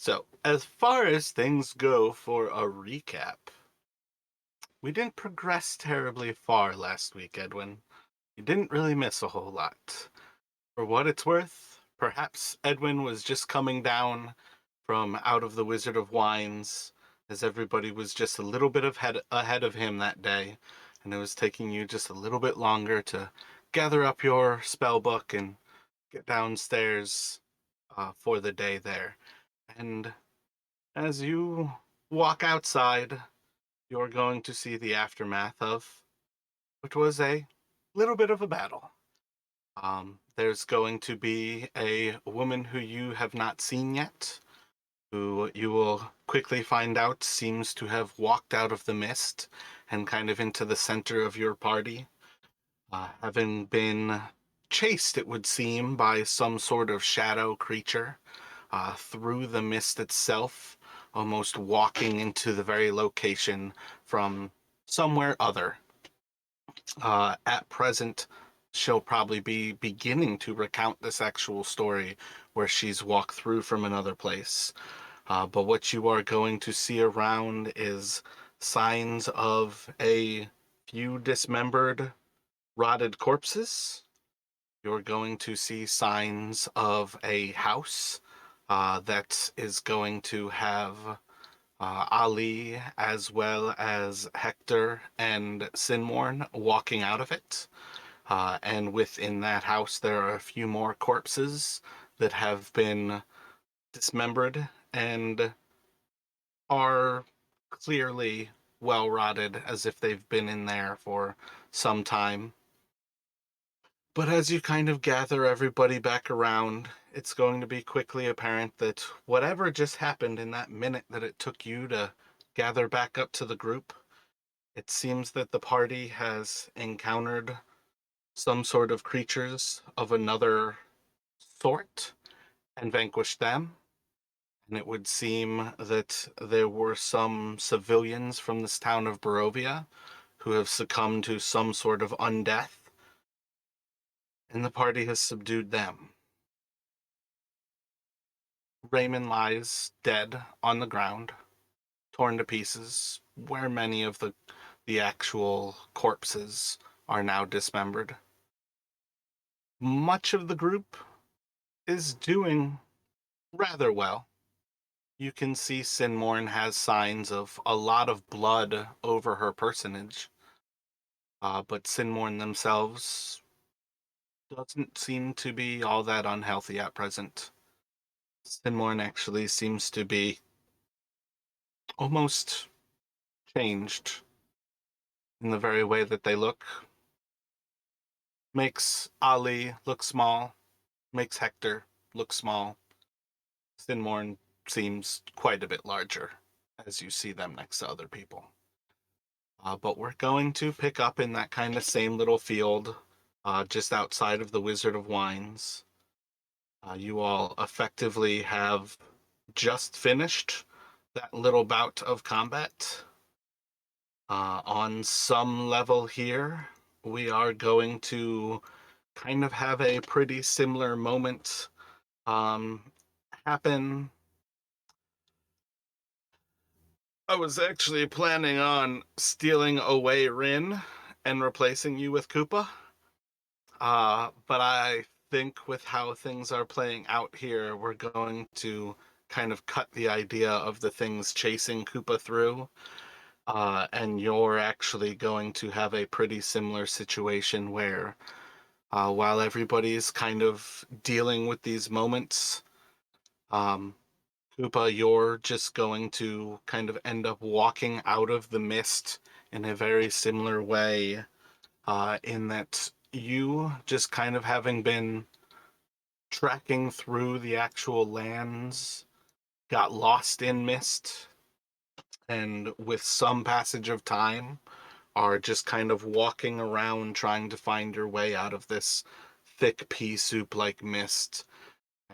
So, as far as things go for a recap, we didn't progress terribly far last week, Edwin. You didn't really miss a whole lot. For what it's worth, perhaps Edwin was just coming down from out of the Wizard of Wines, as everybody was just a little bit ahead of him that day, and it was taking you just a little bit longer to gather up your spell book and get downstairs for the day there. And as you walk outside, you're going to see the aftermath of what was a little bit of a battle. There's going to be a woman who you have not seen yet, who you will quickly find out seems to have walked out of the mist and kind of into the center of your party, having been chased, it would seem, by some sort of shadow creature through the mist itself, almost walking into the very location from somewhere other. At present, she'll probably be beginning to recount this actual story where she's walked through from another place. But what you are going to see around is signs of a few dismembered, rotted corpses. You're going to see signs of a house that is going to have Ali as well as Hector and Sinmorn walking out of it. And within that house, there are a few more corpses that have been dismembered and are clearly well rotted as if they've been in there for some time. But as you kind of gather everybody back around, it's going to be quickly apparent that whatever just happened in that minute that it took you to gather back up to the group, it seems that the party has encountered some sort of creatures of another sort and vanquished them. And it would seem that there were some civilians from this town of Barovia who have succumbed to some sort of undeath, and the party has subdued them. Raymond lies dead on the ground, torn to pieces, where many of the actual corpses are now dismembered. Much of the group is doing rather well. You can see Sinmorn has signs of a lot of blood over her personage, but Sinmorn themselves doesn't seem to be all that unhealthy at present. Sinmorn actually seems to be almost changed in the very way that they look. Makes Ali look small, makes Hector look small. Sinmorn seems quite a bit larger as you see them next to other people. But we're going to pick up in that kind of same little field just outside of the Wizard of Wines. You all effectively have just finished that little bout of combat. On some level here, we are going to kind of have a pretty similar moment um, happen. I was actually planning on stealing away Rin and replacing you with Koopa. But I think with how things are playing out here, we're going to kind of cut the idea of the things chasing Koopa through. And you're actually going to have a pretty similar situation where while everybody's kind of dealing with these moments, um, Koopa, you're just going to kind of end up walking out of the mist in a very similar way, in that you just kind of having been tracking through the actual lands, got lost in mist, and with some passage of time, are just kind of walking around trying to find your way out of this thick pea soup like mist,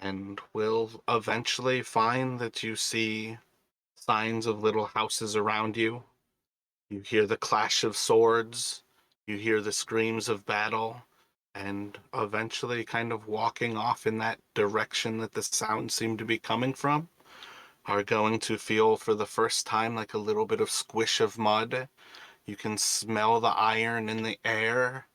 and will eventually find that you see signs of little houses around you. You hear the clash of swords, you hear the screams of battle, and eventually kind of walking off in that direction that the sound seemed to be coming from are going to feel for the first time like a little bit of squish of mud. You can smell the iron in the air,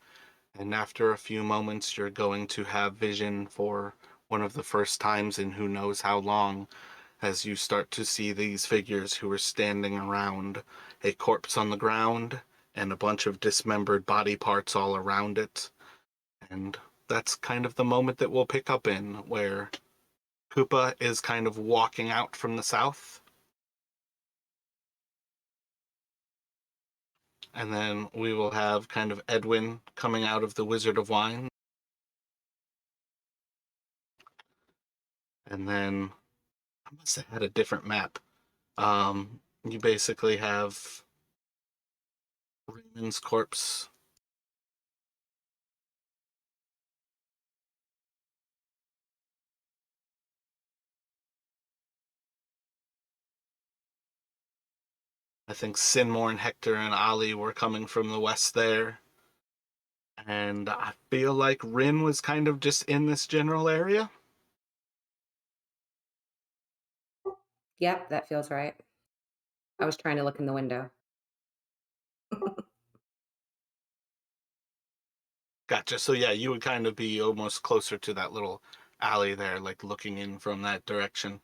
and after a few moments, you're going to have vision for one of the first times in who knows how long, as you start to see these figures who are standing around a corpse on the ground and a bunch of dismembered body parts all around it. And that's kind of the moment that we'll pick up in, where Koopa is kind of walking out from the south. And then we will have kind of Edwin coming out of the Wizard of Wine. And then I must have had a different map. You basically have Raymond's corpse. I think Sinmore and Hector and Ali were coming from the west there. And I feel like Rin was kind of just in this general area. Yep, that feels right. I was trying to look in the window. Gotcha. So yeah, you would kind of be almost closer to that little alley there, like looking in from that direction.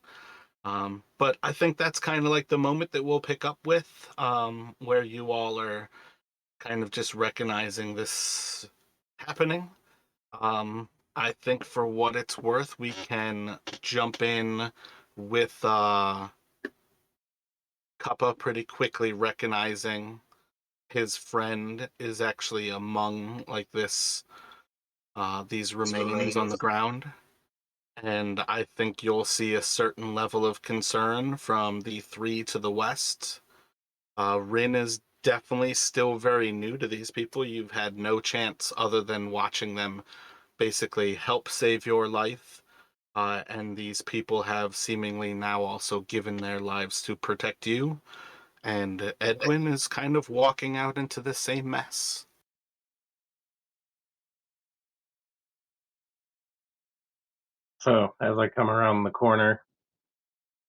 But I think that's kind of like the moment that we'll pick up with, where you all are kind of just recognizing this happening. I think for what it's worth, we can jump in with Kappa pretty quickly recognizing his friend is actually among like this these remains on the ground. And I think you'll see a certain level of concern from the three to the west. Rin is definitely still very new to these people. You've had no chance other than watching them basically help save your life. And these people have seemingly now also given their lives to protect you. And Edwin is kind of walking out into the same mess. So as I come around the corner,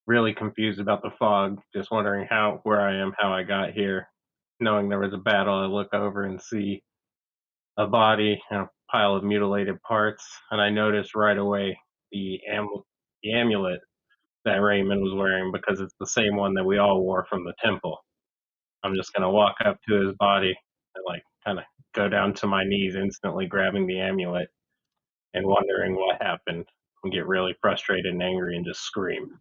really confused about the fog, just wondering where I am, how I got here, knowing there was a battle, I look over and see a body and a pile of mutilated parts, and I notice right away the amulet that Raymond was wearing because it's the same one that we all wore from the temple. I'm just gonna walk up to his body and like kind of go down to my knees, instantly grabbing the amulet and wondering what happened, and get really frustrated and angry and just scream.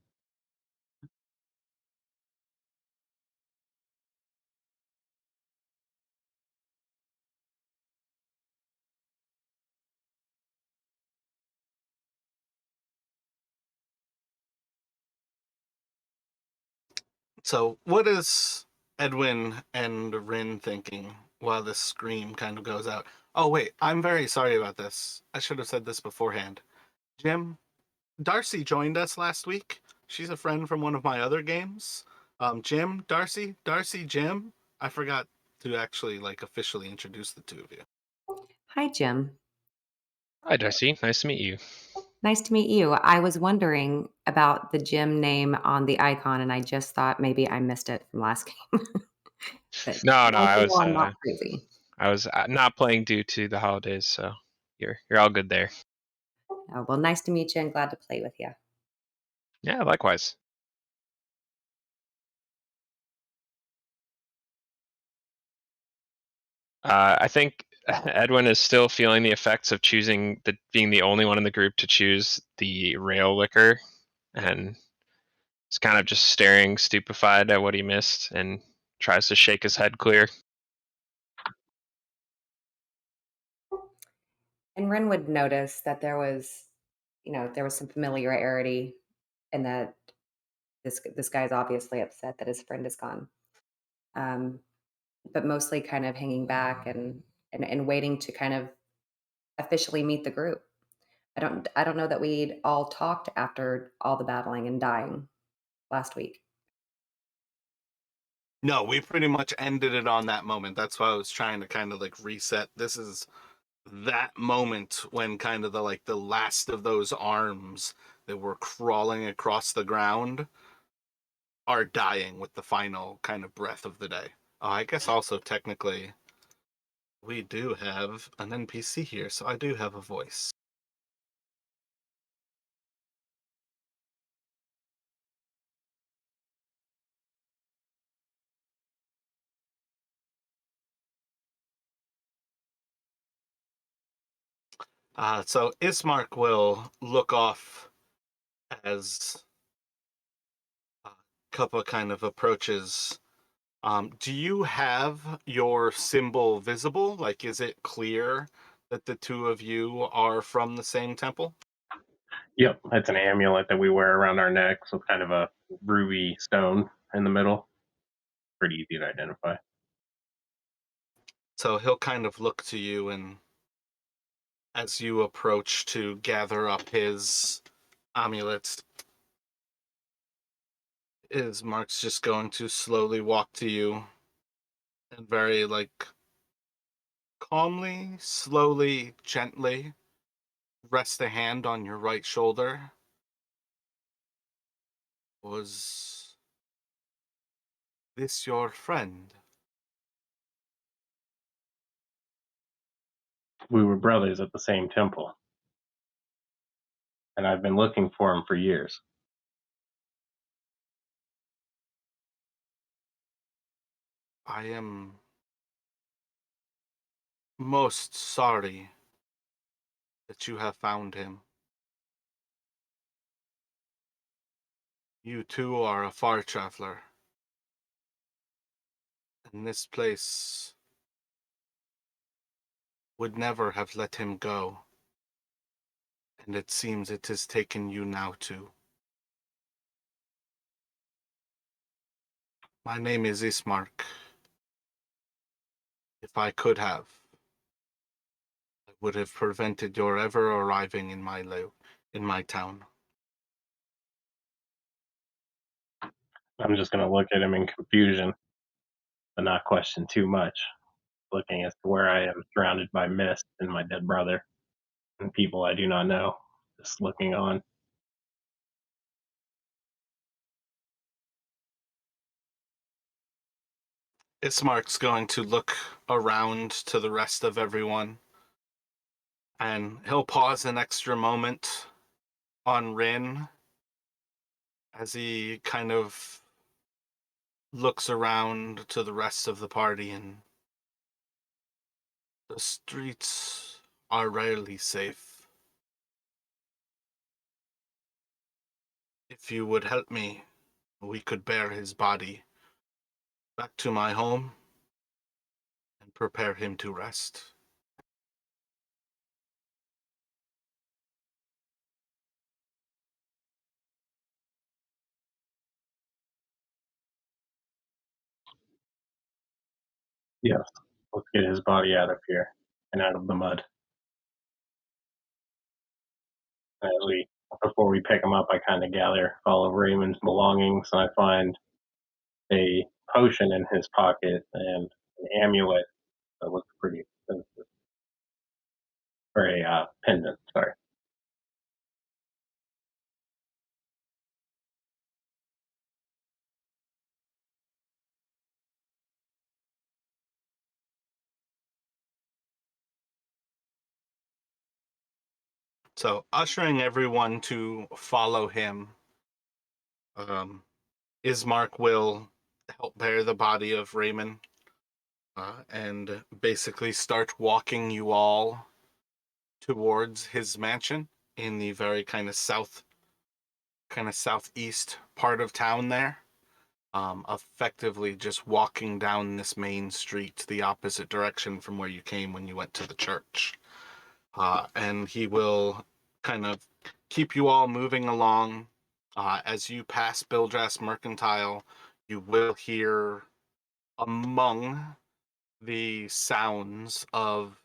So, what is Edwin and Rin thinking while this scream kind of goes out? Oh, wait, I'm very sorry about this. I should have said this beforehand. Jim, Darcy joined us last week. She's a friend from one of my other games. Jim, Darcy, Jim. I forgot to actually like officially introduce the two of you. Hi, Jim. Hi, Darcy. Nice to meet you. Nice to meet you. I was wondering about the Jim name on the icon, and I just thought maybe I missed it from last game. But No, no, I was thankful I'm not crazy. not playing due to the holidays, so you're all good there. Oh, well, nice to meet you and glad to play with you. Yeah, likewise. I think Edwin is still feeling the effects of choosing being the only one in the group to choose the rail liquor, and is kind of just staring stupefied at what he missed and tries to shake his head clear. And Ren would notice that there was some familiarity and that this guy's obviously upset that his friend is gone. Um, but mostly kind of hanging back and waiting to kind of officially meet the group. I don't know that we'd all talked after all the battling and dying last week. No, we pretty much ended it on that moment. That's why I was trying to kind of like reset. This is that moment when kind of the last of those arms that were crawling across the ground are dying with the final kind of breath of the day. I guess also technically we do have an NPC here, so I do have a voice. So Ismark will look off as Kuppa kind of approaches. Do you have your symbol visible? Like, is it clear that the two of you are from the same temple? Yep, it's an amulet that we wear around our necks with kind of a ruby stone in the middle. Pretty easy to identify. So he'll kind of look to you, and as you approach to gather up his amulets, Mark's just going to slowly walk to you and very, like, calmly, slowly, gently rest a hand on your right shoulder. Was this your friend? We were brothers at the same temple, and I've been looking for him for years. I am most sorry that you have found him. You too are a far traveler, and this place would never have let him go, and it seems it has taken you now too. My name is Ismark. If I could have, I would have prevented your ever arriving in my town. I'm just going to look at him in confusion, but not question too much, looking as to where I am surrounded by mist and my dead brother and people I do not know, just looking on. Ismark's going to look around to the rest of everyone, and he'll pause an extra moment on Rin as he kind of looks around to the rest of the party, and the streets are rarely safe. If you would help me, we could bear his body back to my home and prepare him to rest. Yes, let's get his body out of here and out of the mud. As we, before we pick him up, I kind of gather all of Raymond's belongings, and I find a potion in his pocket and an amulet that looks pretty expensive. Or a pendant, sorry. So, ushering everyone to follow him, Ismark will help bear the body of Raymond and basically start walking you all towards his mansion in the very kind of southeast part of town there. Effectively just walking down this main street the opposite direction from where you came when you went to the church. And he will kind of keep you all moving along. As you pass Bildras Mercantile, you will hear among the sounds of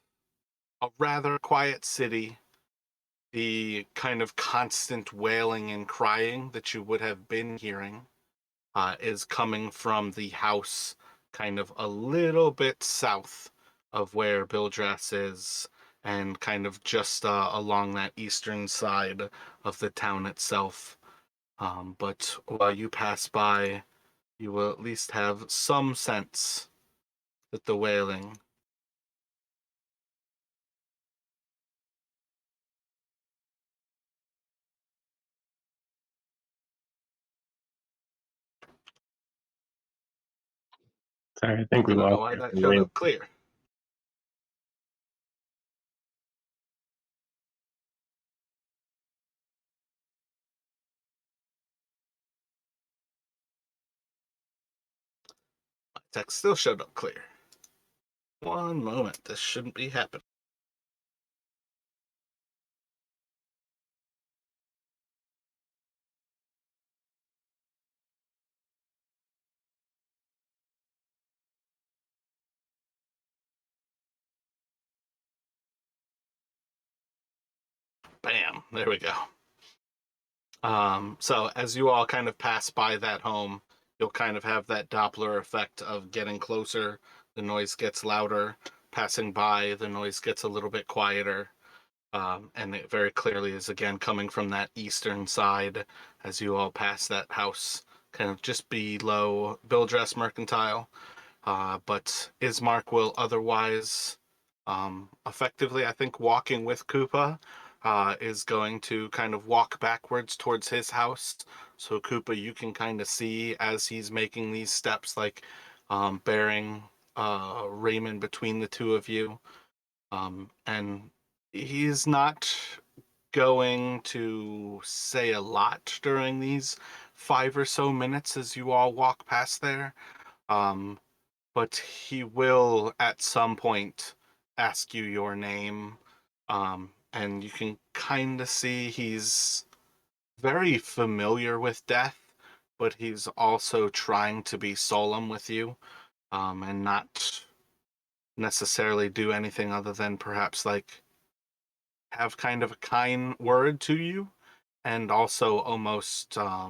a rather quiet city the kind of constant wailing and crying that you would have been hearing is coming from the house kind of a little bit south of where Bildras is, and kind of just along that eastern side of the town itself. But while you pass by, you will at least have some sense that the wailing Sorry, I think I we don't know lost why you. that showed up clear. My text still showed up clear. One moment, this shouldn't be happening. Bam, there we go. So as you all kind of pass by that home, you'll kind of have that Doppler effect of getting closer, the noise gets louder, passing by, the noise gets a little bit quieter. And it very clearly is again coming from that eastern side as you all pass that house, kind of just below Bill Dress Mercantile. But Ismark will otherwise effectively, I think, walking with Koopa is going to kind of walk backwards towards his house. So Koopa, you can kind of see as he's making these steps, like bearing Raymond between the two of you. And he's not going to say a lot during these 5 or so minutes as you all walk past there. But he will at some point ask you your name. And you can kind of see he's very familiar with death, but he's also trying to be solemn with you, and not necessarily do anything other than perhaps like have kind of a kind word to you, and also almost I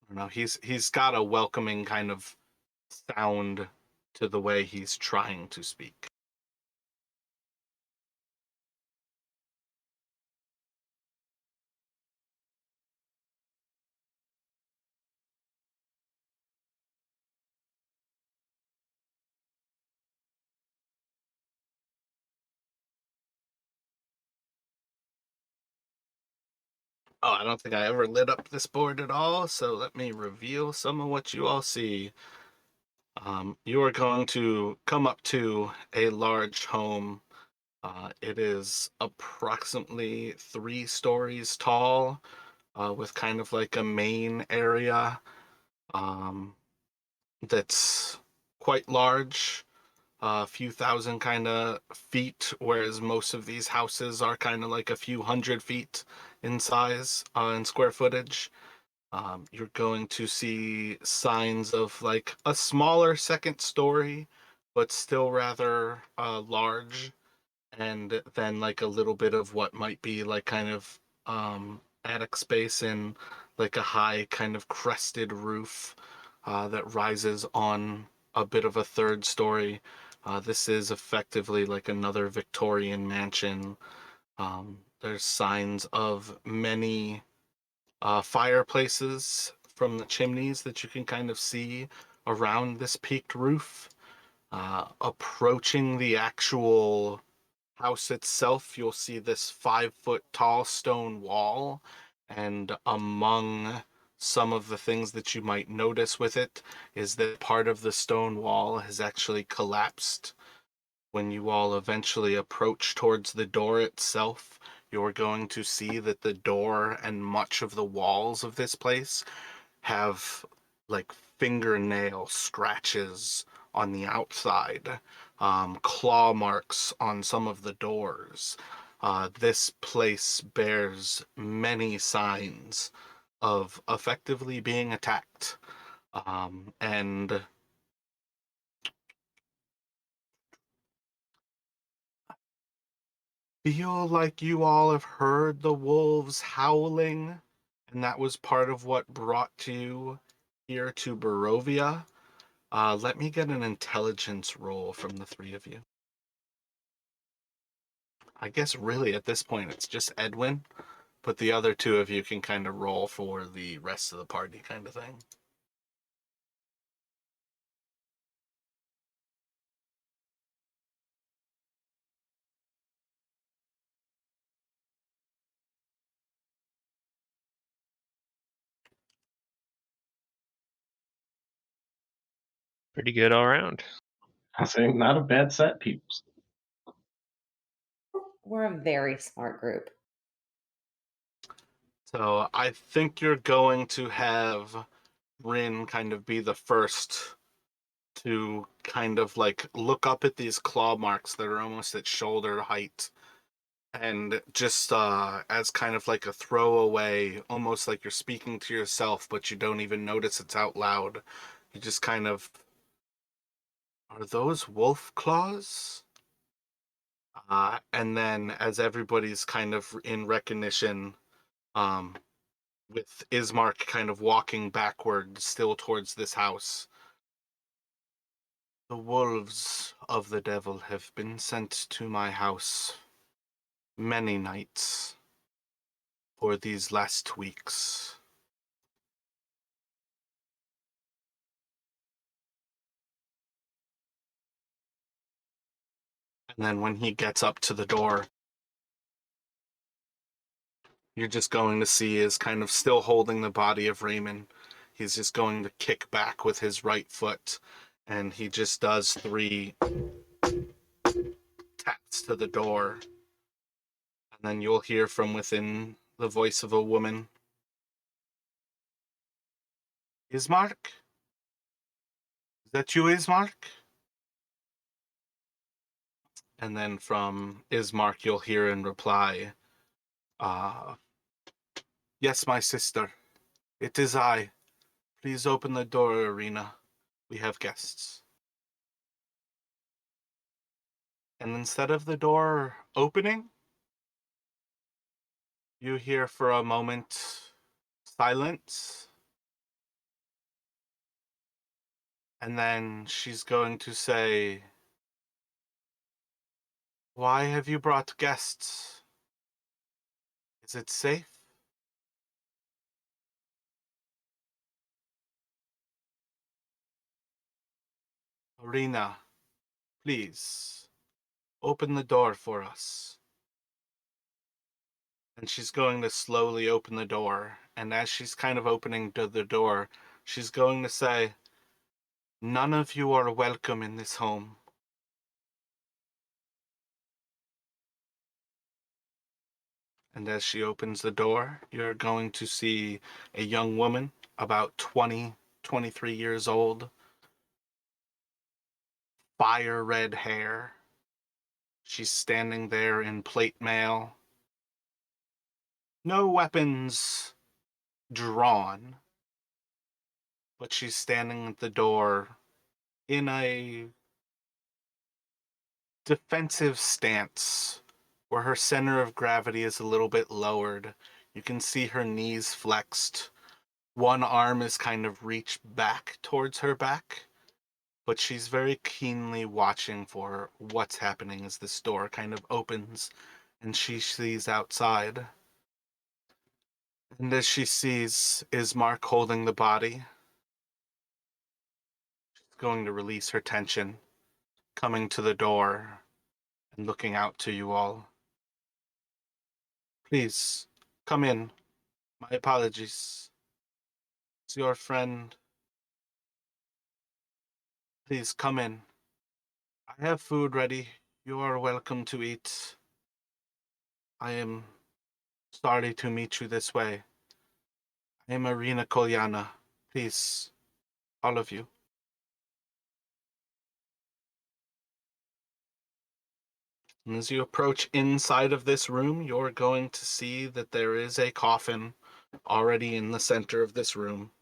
don't know, he's got a welcoming kind of sound to the way he's trying to speak. Oh, I don't think I ever lit up this board at all, so let me reveal some of what you all see. You are going to come up to a large home. It is approximately 3 stories tall, with kind of like a main area um, that's quite large, a few thousand kind of feet, whereas most of these houses are kind of like a few 100 feet in size, in square footage. You're going to see signs of like a smaller second story, but still rather large, and then like a little bit of what might be like kind of attic space and like a high kind of crested roof that rises on a bit of a third story. This is effectively like another Victorian mansion. There's signs of many fireplaces from the chimneys that you can kind of see around this peaked roof. Approaching the actual house itself, you'll see this 5 foot tall stone wall, and among some of the things that you might notice with it is that part of the stone wall has actually collapsed. When you all eventually approach towards the door itself, you're going to see that the door and much of the walls of this place have like fingernail scratches on the outside, claw marks on some of the doors. This place bears many signs of effectively being attacked. And feel like you all have heard the wolves howling, and that was part of what brought you here to Barovia. Let me get an intelligence roll from the three of you. I guess really at this point it's just Edwin, but the other two of you can kind of roll for the rest of the party kind of thing. Pretty good all around. I say not a bad set, peeps. We're a very smart group. So I think you're going to have Rin kind of be the first to kind of like look up at these claw marks that are almost at shoulder height, and just as kind of like a throwaway, almost like you're speaking to yourself, but you don't even notice it's out loud. You just kind of, are those wolf claws? And then as everybody's kind of in recognition, with Ismark kind of walking backward still towards this house, the wolves of the devil have been sent to my house many nights for these last weeks. And then when he gets up to the door, you're just going to see is kind of still holding the body of Raymond. He's just going to kick back with his right foot, and he just does 3 taps to the door. And then you'll hear from within the voice of a woman. Ismark? Is that you, Ismark? And then from Ismark, you'll hear in reply, yes, my sister. It is I. Please open the door, Arena. We have guests. And instead of the door opening, you hear for a moment silence. And then she's going to say, why have you brought guests? Is it safe? Arena, please, open the door for us. And she's going to slowly open the door. And as she's kind of opening the door, she's going to say, none of you are welcome in this home. And as she opens the door, you're going to see a young woman, about 20, 23 years old, fire red hair. She's standing there in plate mail. No weapons drawn, but she's standing at the door in a defensive stance where her center of gravity is a little bit lowered. You can see her knees flexed. One arm is kind of reached back towards her back, but she's very keenly watching for what's happening as this door kind of opens and she sees outside. And as she sees Ismark holding the body, she's going to release her tension, coming to the door and looking out to you all. Please, come in. My apologies. It's your friend. Please come in. I have food ready. You are welcome to eat. I am sorry to meet you this way. I am Arena Kolyana. Please, all of you. And as you approach inside of this room, you're going to see that there is a coffin already in the center of this room.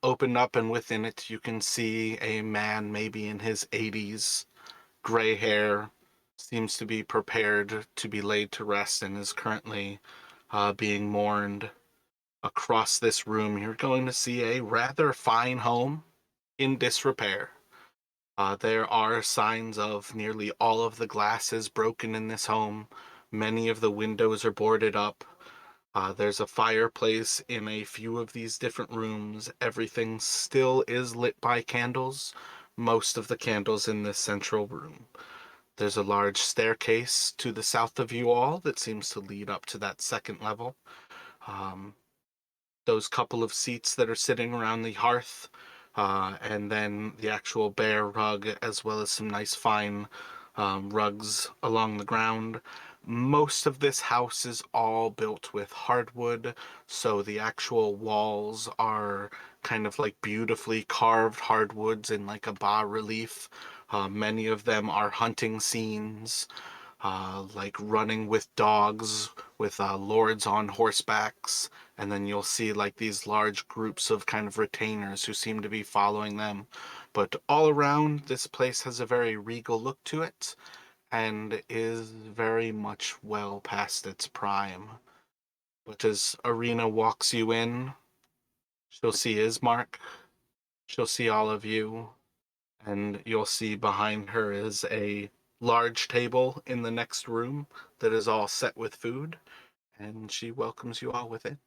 Opened up, and within it you can see a man maybe in his 80s, gray hair, seems to be prepared to be laid to rest and is currently being mourned. Across this room, you're going to see a rather fine home in disrepair. There are signs of nearly all of the glass is broken in this home. Many of the windows are boarded up. There's a fireplace in a few of these different rooms. Everything still is lit by candles, most of the candles in this central room. There's a large staircase to the south of you all that seems to lead up to that second level. Um, those couple of seats that are sitting around the hearth, and then the actual bear rug, as well as some nice fine rugs along the ground. Most of this house is all built with hardwood, so the actual walls are kind of like beautifully carved hardwoods in like a bas relief. Many of them are hunting scenes, like running with dogs, with lords on horsebacks, and then you'll see like these large groups of kind of retainers who seem to be following them. But all around, this place has a very regal look to it and is very much well past its prime. But as Arena walks you in, she'll see Ismark, she'll see all of you, and you'll see behind her is a large table in the next room that is all set with food, and she welcomes you all within.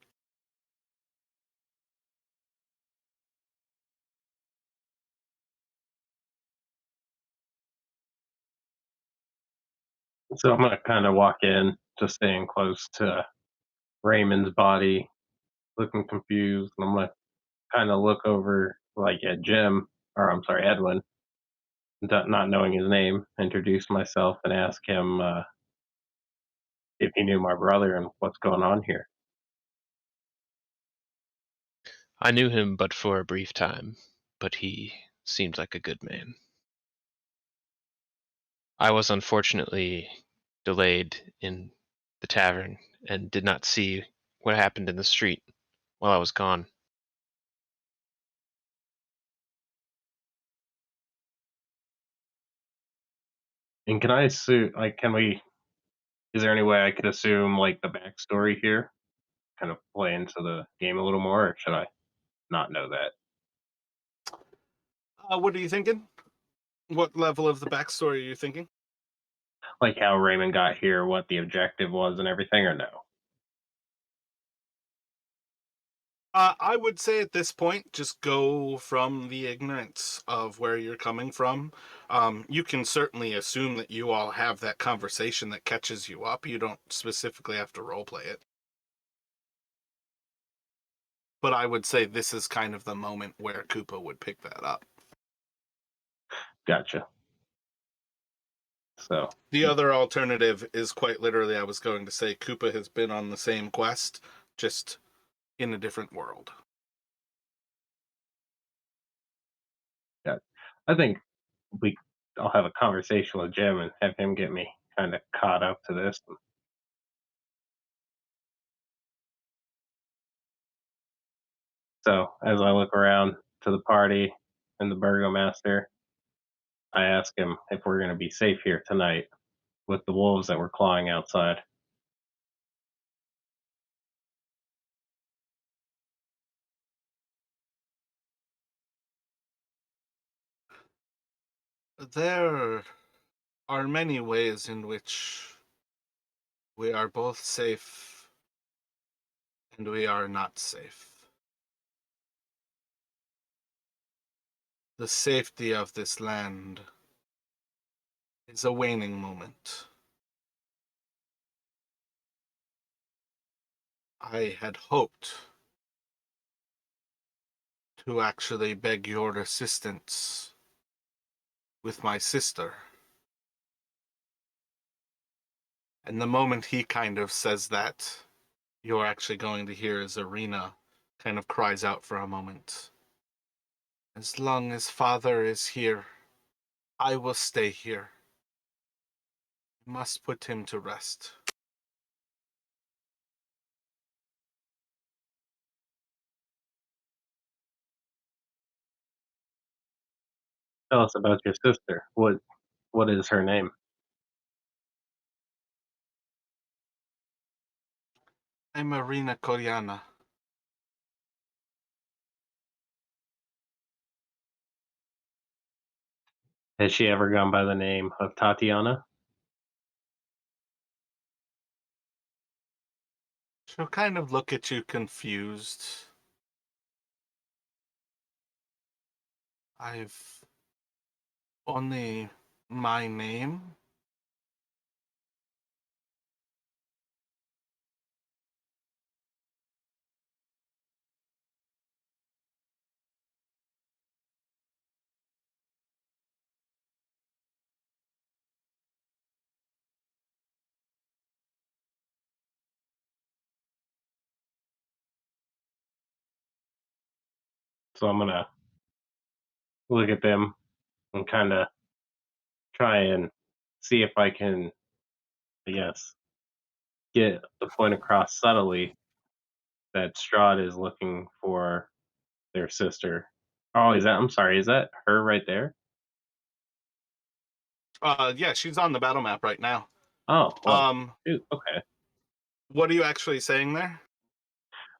So I'm gonna kind of walk in, just staying close to Raymond's body, looking confused. And I'm gonna kind of look over like at Jim, or I'm sorry, Edwin, not knowing his name, introduce myself and ask him if he knew my brother and what's going on here. I knew him but for a brief time, but he seemed like a good man. I was unfortunately delayed in the tavern and did not see what happened in the street while I was gone. And can I assume, like, can we? Is there any way I could assume like the backstory here, kind of play into the game a little more, or should I not know that? What are you thinking? What level of the backstory are you thinking? Like how Raymond got here, what the objective was, and everything, or no? I would say at this point, just go from the ignorance of where you're coming from. You can certainly assume that you all have that conversation that catches you up. You don't specifically have to roleplay it. But I would say this is kind of the moment where Koopa would pick that up. Gotcha. So The other alternative is quite literally, I was going to say, Koopa has been on the same quest, just in a different world. yeah, I think we I'll have a conversation with Jim and have him get me kind of caught up to this. So as I look around to the party and the Burgomeister, I ask him if we're going to be safe here tonight with the wolves that were clawing outside. There are many ways in which we are both safe and we are not safe. The safety of this land is a waning moment. I had hoped to actually beg your assistance with my sister. And the moment he kind of says that, you're actually going to hear as Arena kind of cries out for a moment. As long as father is here, I will stay here. I must put him to rest. Tell us about your sister. What is her name? I'm Arena Koryana. Has she ever gone by the name of Tatiana? She'll kind of look at you confused. I've only my name. So I'm gonna look at them and kind of try and see if I can, I guess, get the point across subtly that Strahd is looking for their sister. Oh, I'm sorry, is that her right there? Yeah, she's on the battle map right now. Oh, well, Um, shoot, okay. what are you actually saying there?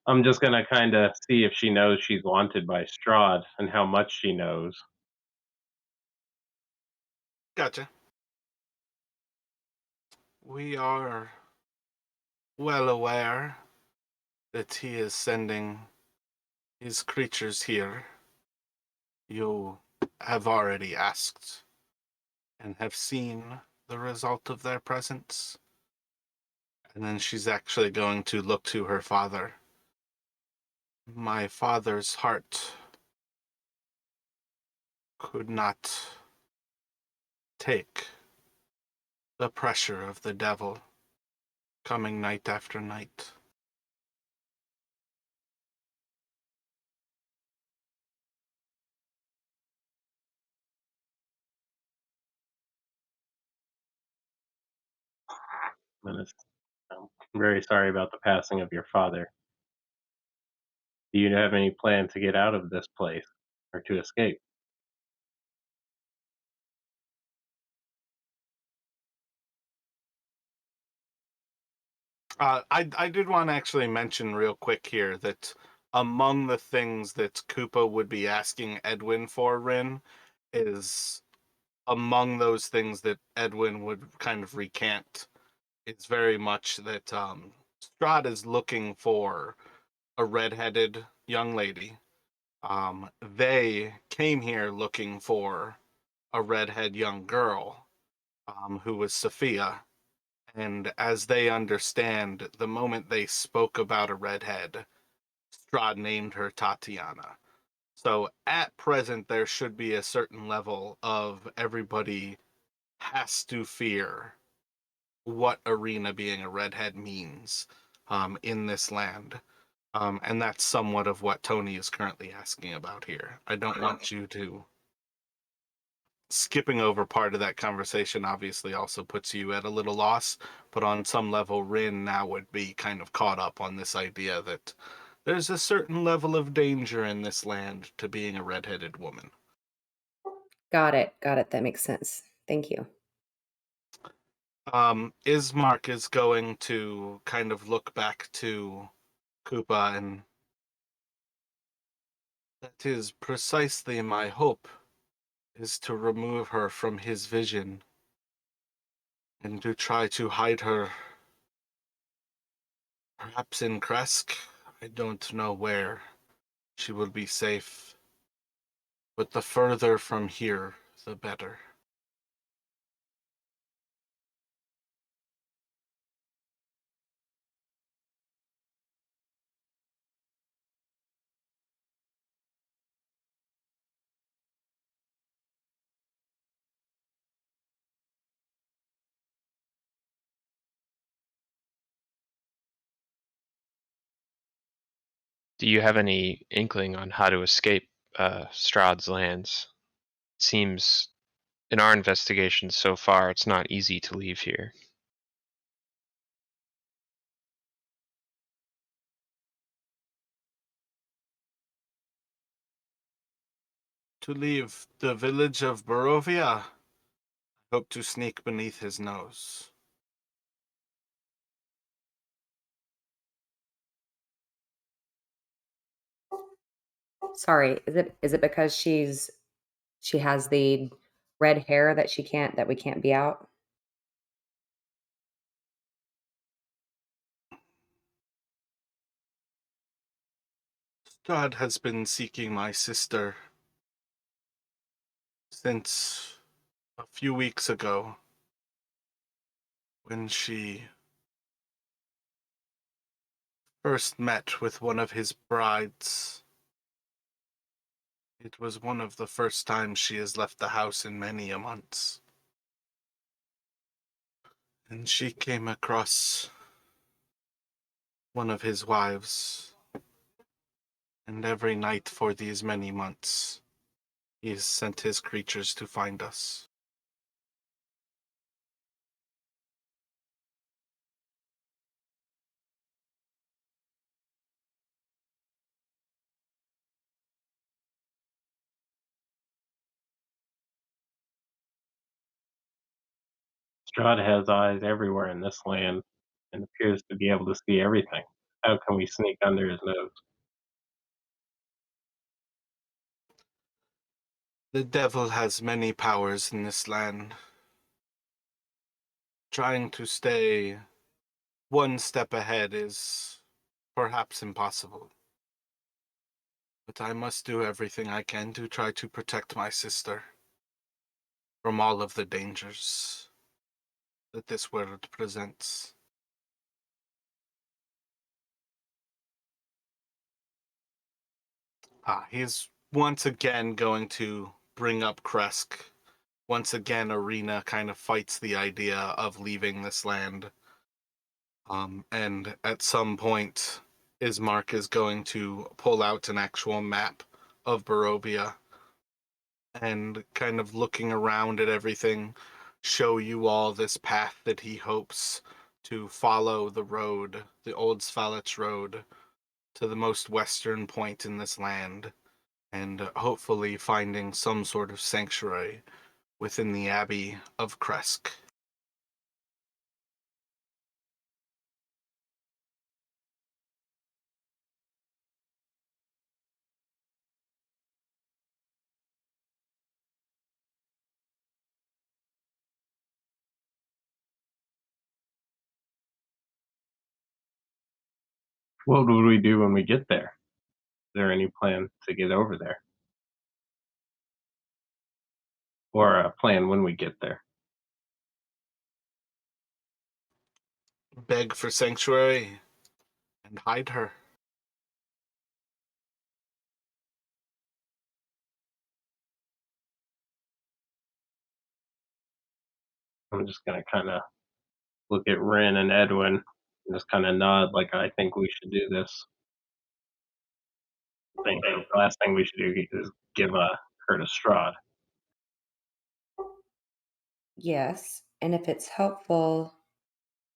I'm just gonna kind of see if she knows she's wanted by Strahd and how much she knows. Gotcha. We are well aware that he is sending his creatures here. You have already asked and have seen the result of their presence. And then she's actually going to look to her father. My father's heart could not take the pressure of the devil coming night after night. And I'm very sorry about the passing of your father. Do you have any plan to get out of this place or to escape? I did want to actually mention real quick here that among the things that Koopa would be asking Edwin for, Rin, is among those things that Edwin would kind of recant. It's very much that Strahd is looking for a redheaded young lady. They came here looking for a redhead young girl, who was Sophia. And as they understand, the moment they spoke about a redhead, Strahd named her Tatiana. So at present, there should be a certain level of everybody has to fear what Arena being a redhead means in this land. And that's somewhat of what Tony is currently asking about here. I don't want you to. Skipping over part of that conversation obviously also puts you at a little loss, but on some level, Rin now would be kind of caught up on this idea that there's a certain level of danger in this land to being a redheaded woman. Got it. Got it. That makes sense. Thank you. Ismark is going to kind of look back to Koopa, and that is precisely my hope, is to remove her from his vision and to try to hide her, perhaps in Kresk. I don't know where she will be safe, but the further from here, the better. Do you have any inkling on how to escape Strahd's lands? It seems, in our investigations so far, it's not easy to leave here. To leave the village of Barovia, I hope to sneak beneath his nose. Sorry, is it because she has the red hair that we can't be out? God has been seeking my sister since a few weeks ago when she first met with one of his brides. It was one of the first times she has left the house in many a months. And she came across one of his wives, and every night for these many months he has sent his creatures to find us. Strahd has eyes everywhere in this land and appears to be able to see everything. How can we sneak under his nose? The devil has many powers in this land. Trying to stay one step ahead is perhaps impossible. But I must do everything I can to try to protect my sister from all of the dangers that this world presents. He's once again going to bring up Kresk. Once again, Arena kind of fights the idea of leaving this land. And at some point, Ismark is going to pull out an actual map of Barovia and kind of looking around at everything, show you all this path that he hopes to follow the road, the Old Svalich road, to the most western point in this land, and hopefully finding some sort of sanctuary within the Abbey of Kresk. What would we do when we get there? Is there any plan to get over there? Or a plan when we get there? Beg for sanctuary and hide her. I'm just gonna kinda look at Ren and Edwin and just kinda nod like I think we should do this. I think the last thing we should do is give her to Strahd. Yes, and if it's helpful,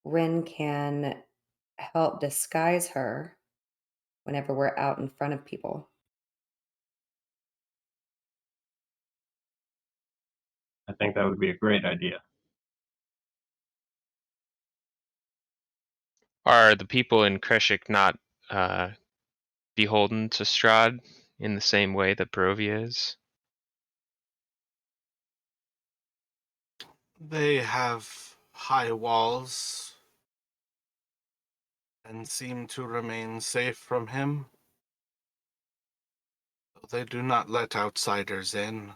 Ren can help disguise her whenever we're out in front of people. I think that would be a great idea. Are the people in Kreshik not uh, beholden to Strahd in the same way that Barovia is? They have high walls and seem to remain safe from him. They do not let outsiders in.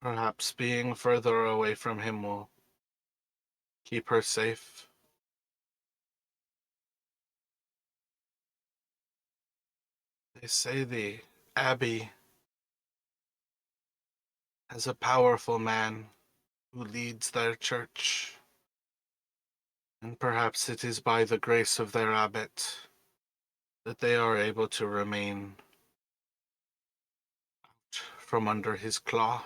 Perhaps being further away from him will keep her safe. They say the Abbey has a powerful man who leads their church, and perhaps it is by the grace of their abbot that they are able to remain out from under his claw.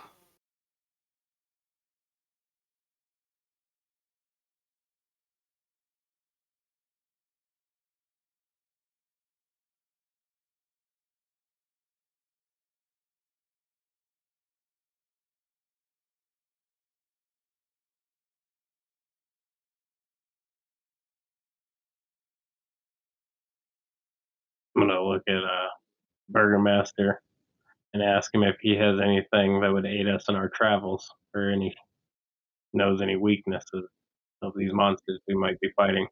I'm gonna look at Burgomeister and ask him if he has anything that would aid us in our travels, or any knows any weaknesses of these monsters we might be fighting.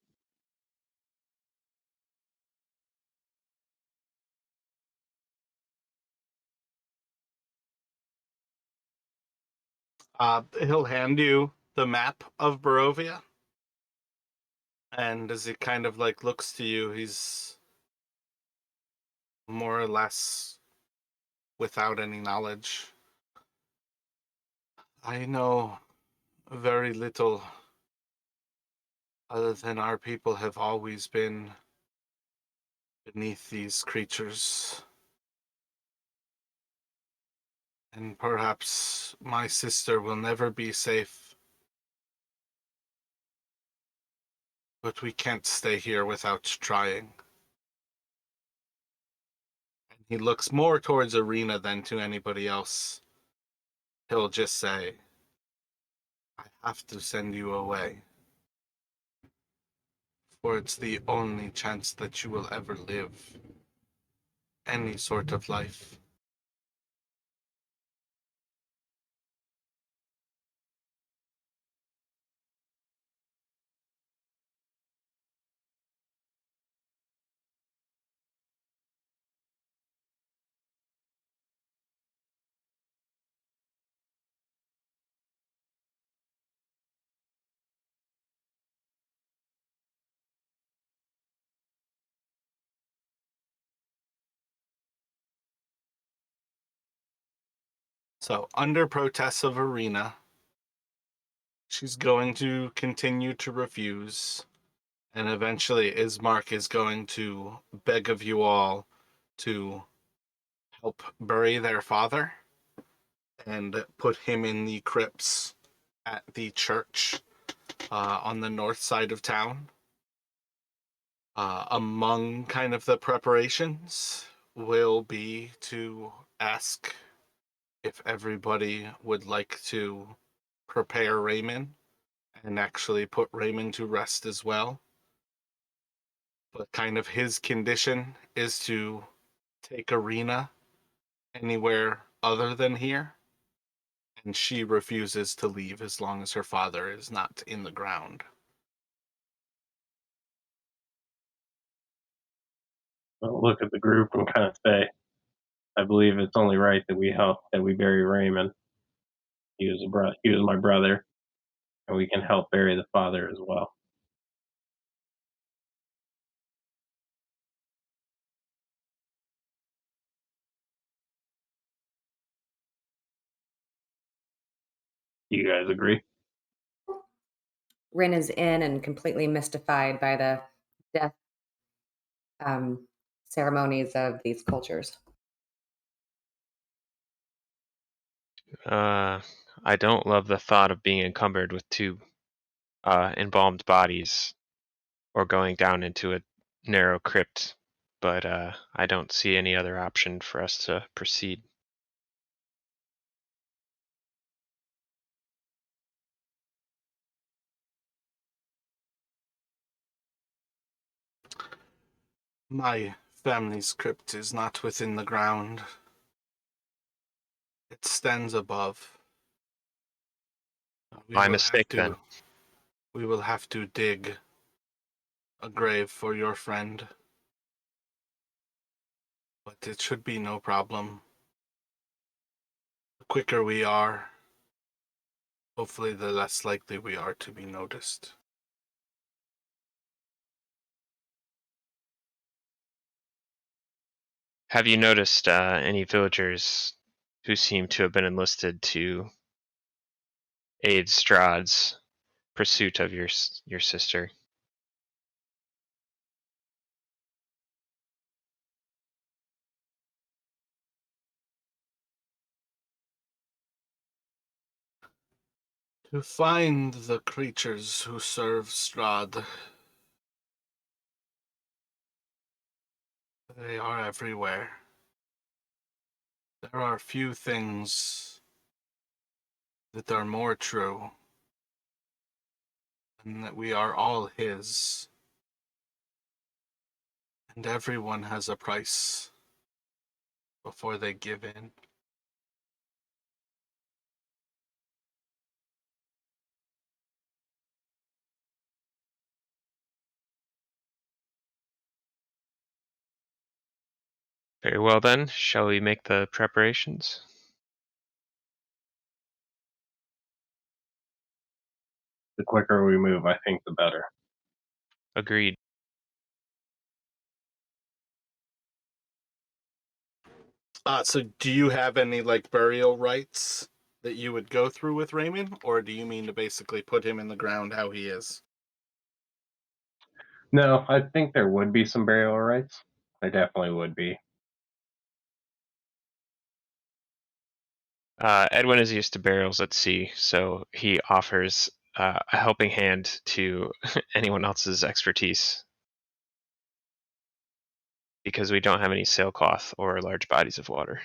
He'll hand you the map of Barovia. And as he kind of like looks to you, he's more or less without any knowledge. I know very little other than our people have always been beneath these creatures. And perhaps my sister will never be safe. But we can't stay here without trying. And he looks more towards Arena than to anybody else. He'll just say, I have to send you away. For it's the only chance that you will ever live any sort of life. So, under protests of Arena, she's going to continue to refuse, and eventually Ismark is going to beg of you all to help bury their father and put him in the crypts at the church on the north side of town. Among kind of the preparations will be to ask if everybody would like to prepare Raymond and actually put Raymond to rest as well. But kind of his condition is to take Arena anywhere other than here. And she refuses to leave as long as her father is not in the ground. I'll look at the group and kind of say, I believe it's only right that we bury Raymond. He was my brother, and we can help bury the father as well. Do you guys agree? Rin is in and completely mystified by the death ceremonies of these cultures. I don't love the thought of being encumbered with two embalmed bodies or going down into a narrow crypt, but I don't see any other option for us to proceed. My family's crypt is not within the ground. It stands above. We My will have mistake to then. we will have to dig a grave for your friend. But it should be no problem. The quicker we are, hopefully the less likely we are to be noticed. Have you noticed any villagers who seem to have been enlisted to aid Strahd's pursuit of your sister? To find the creatures who serve Strahd, they are everywhere. There are few things that are more true than that we are all his, and everyone has a price before they give in. Very well then, shall we make the preparations? the quicker we move, I think the better. Agreed. So do you have any like burial rites that you would go through with Raymond, or do you mean to basically put him in the ground how he is? No, I think there would be some burial rites. There definitely would be. Edwin is used to burials at sea, so he offers a helping hand to anyone else's expertise because we don't have any sailcloth or large bodies of water.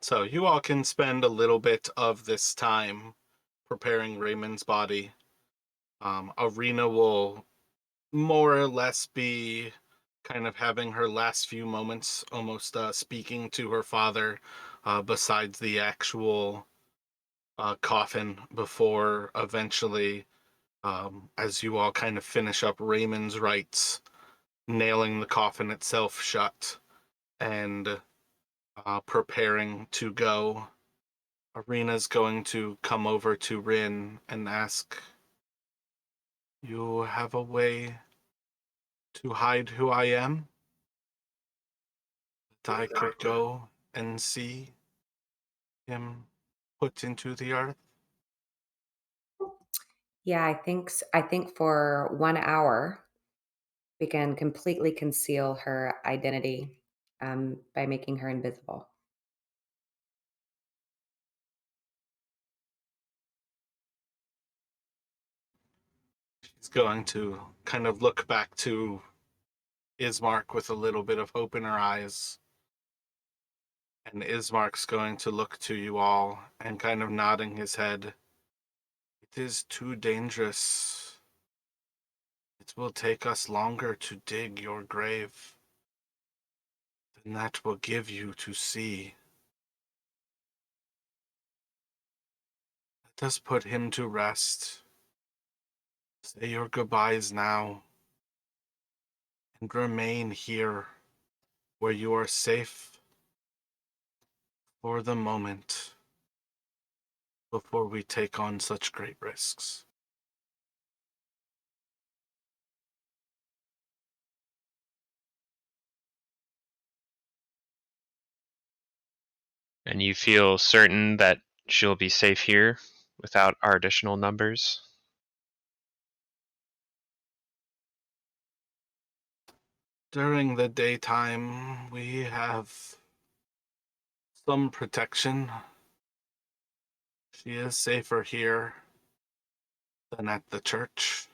So you all can spend a little bit of this time preparing Raymond's body. Arena will more or less be kind of having her last few moments, almost speaking to her father, besides the actual coffin, before eventually, as you all kind of finish up Raymond's rites, nailing the coffin itself shut and preparing to go. Arena's going to come over to Rin and ask, "You have a way to hide who I am? That I could go and see him put into the earth?" Yeah, I think for 1 hour, we can completely conceal her identity, by making her invisible. She's going to kind of look back to Ismark with a little bit of hope in her eyes. And Ismark's going to look to you all and kind of nodding his head. "It is too dangerous. It will take us longer to dig your grave than that will give you to see. Let us put him to rest. Say your goodbyes now and remain here where you are safe for the moment before we take on such great risks." And you feel certain that she'll be safe here without our additional numbers? During the daytime, we have some protection. She is safer here than at the church.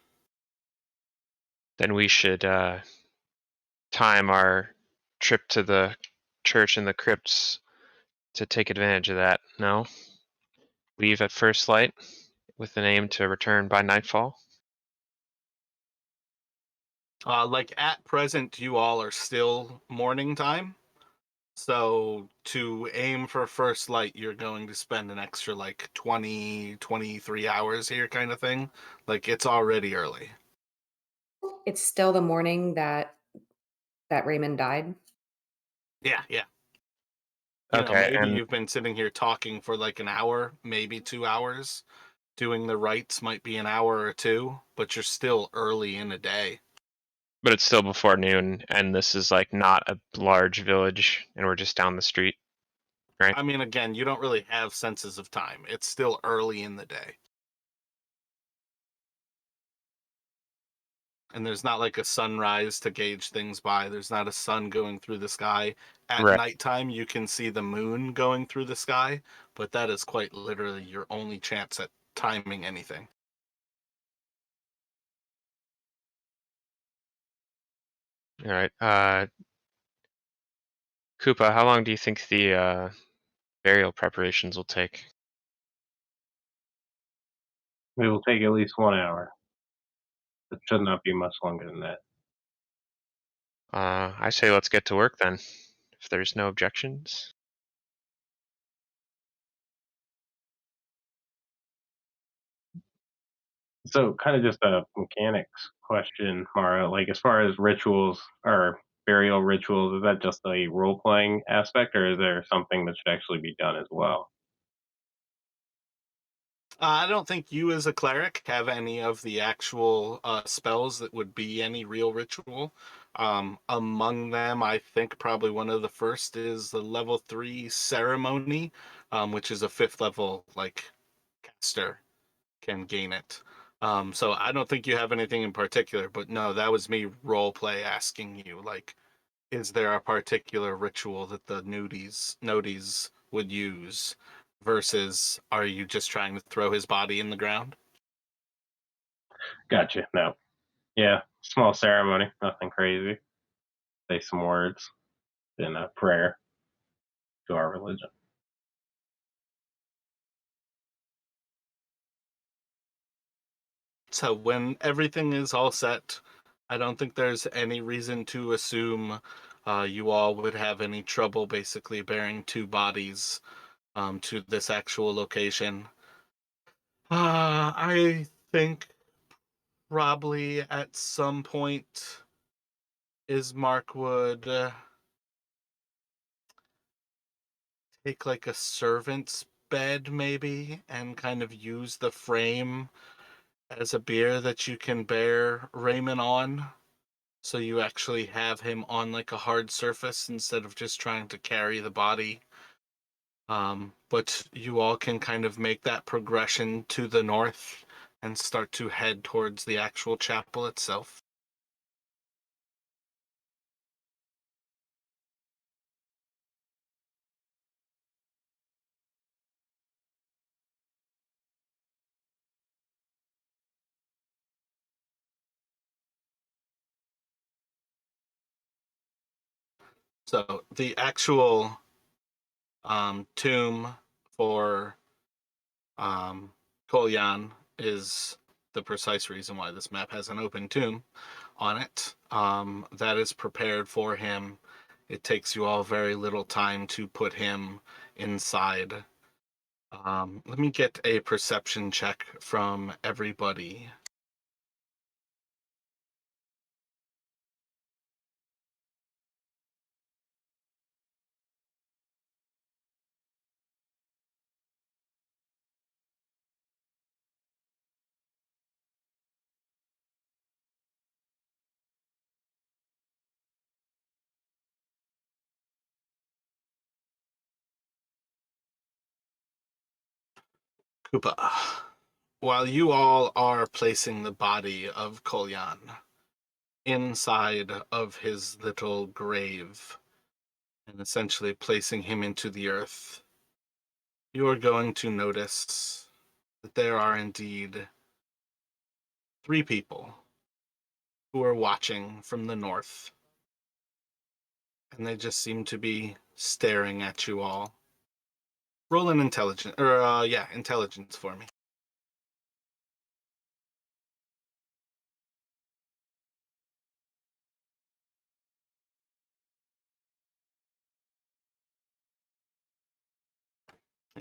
Then we should time our trip to the church and the crypts to take advantage of that. No? Leave at first light with an aim to return by nightfall? Like at present, you all are still morning time. So to aim for first light, you're going to spend an extra like 20, 23 hours here kind of thing. Like it's already early. It's still the morning that Raymond died. Yeah, yeah. Okay, Maybe and you've been sitting here talking for like an hour, maybe 2 hours. Doing the rites might be an hour or two, but you're still early in the day. but it's still before noon, and this is like not a large village, and we're just down the street, right? I mean, again, you don't really have senses of time. It's still early in the day. And there's not like a sunrise to gauge things by. There's not a sun going through the sky. At Right. nighttime, you can see the moon going through the sky, but that is quite literally your only chance at timing anything. All right. Koopa, how long do you think the burial preparations will take? It will take at least 1 hour. It should not be much longer than that. I say let's get to work then, if there's no objections. So, kind of just a mechanics question, Mara. Like, as far as rituals or burial rituals, is that just a role playing aspect, or is there something that should actually be done as well? I don't think you, as a cleric, have any of the actual spells that would be any real ritual. Among them, I think probably one of the first is the level 3 ceremony, which is a 5th level like caster can gain it. So I don't think you have anything in particular, but no, that was me role play asking you, like, is there a particular ritual that the nudies would use versus are you just trying to throw his body in the ground? Gotcha. No. Yeah, small ceremony, nothing crazy. Say some words in a prayer to our religion. So when everything is all set, I don't think there's any reason to assume you all would have any trouble basically bearing two bodies to this actual location. I think probably at some point Ismark would take like a servant's bed maybe and kind of use the frame as a bier that you can bear Raymond on. So you actually have him on like a hard surface instead of just trying to carry the body. But you all can kind of make that progression to the north and start to head towards the actual chapel itself. So the actual tomb for Kolyan is the precise reason why this map has an open tomb on it. That is prepared for him. It takes you all very little time to put him inside. Let me get a perception check from everybody. Koopa. While you all are placing the body of Kolyan inside of his little grave and essentially placing him into the earth, you are going to notice that there are indeed three people who are watching from the north, and they just seem to be staring at you all. Roll an intelligence, or intelligence for me.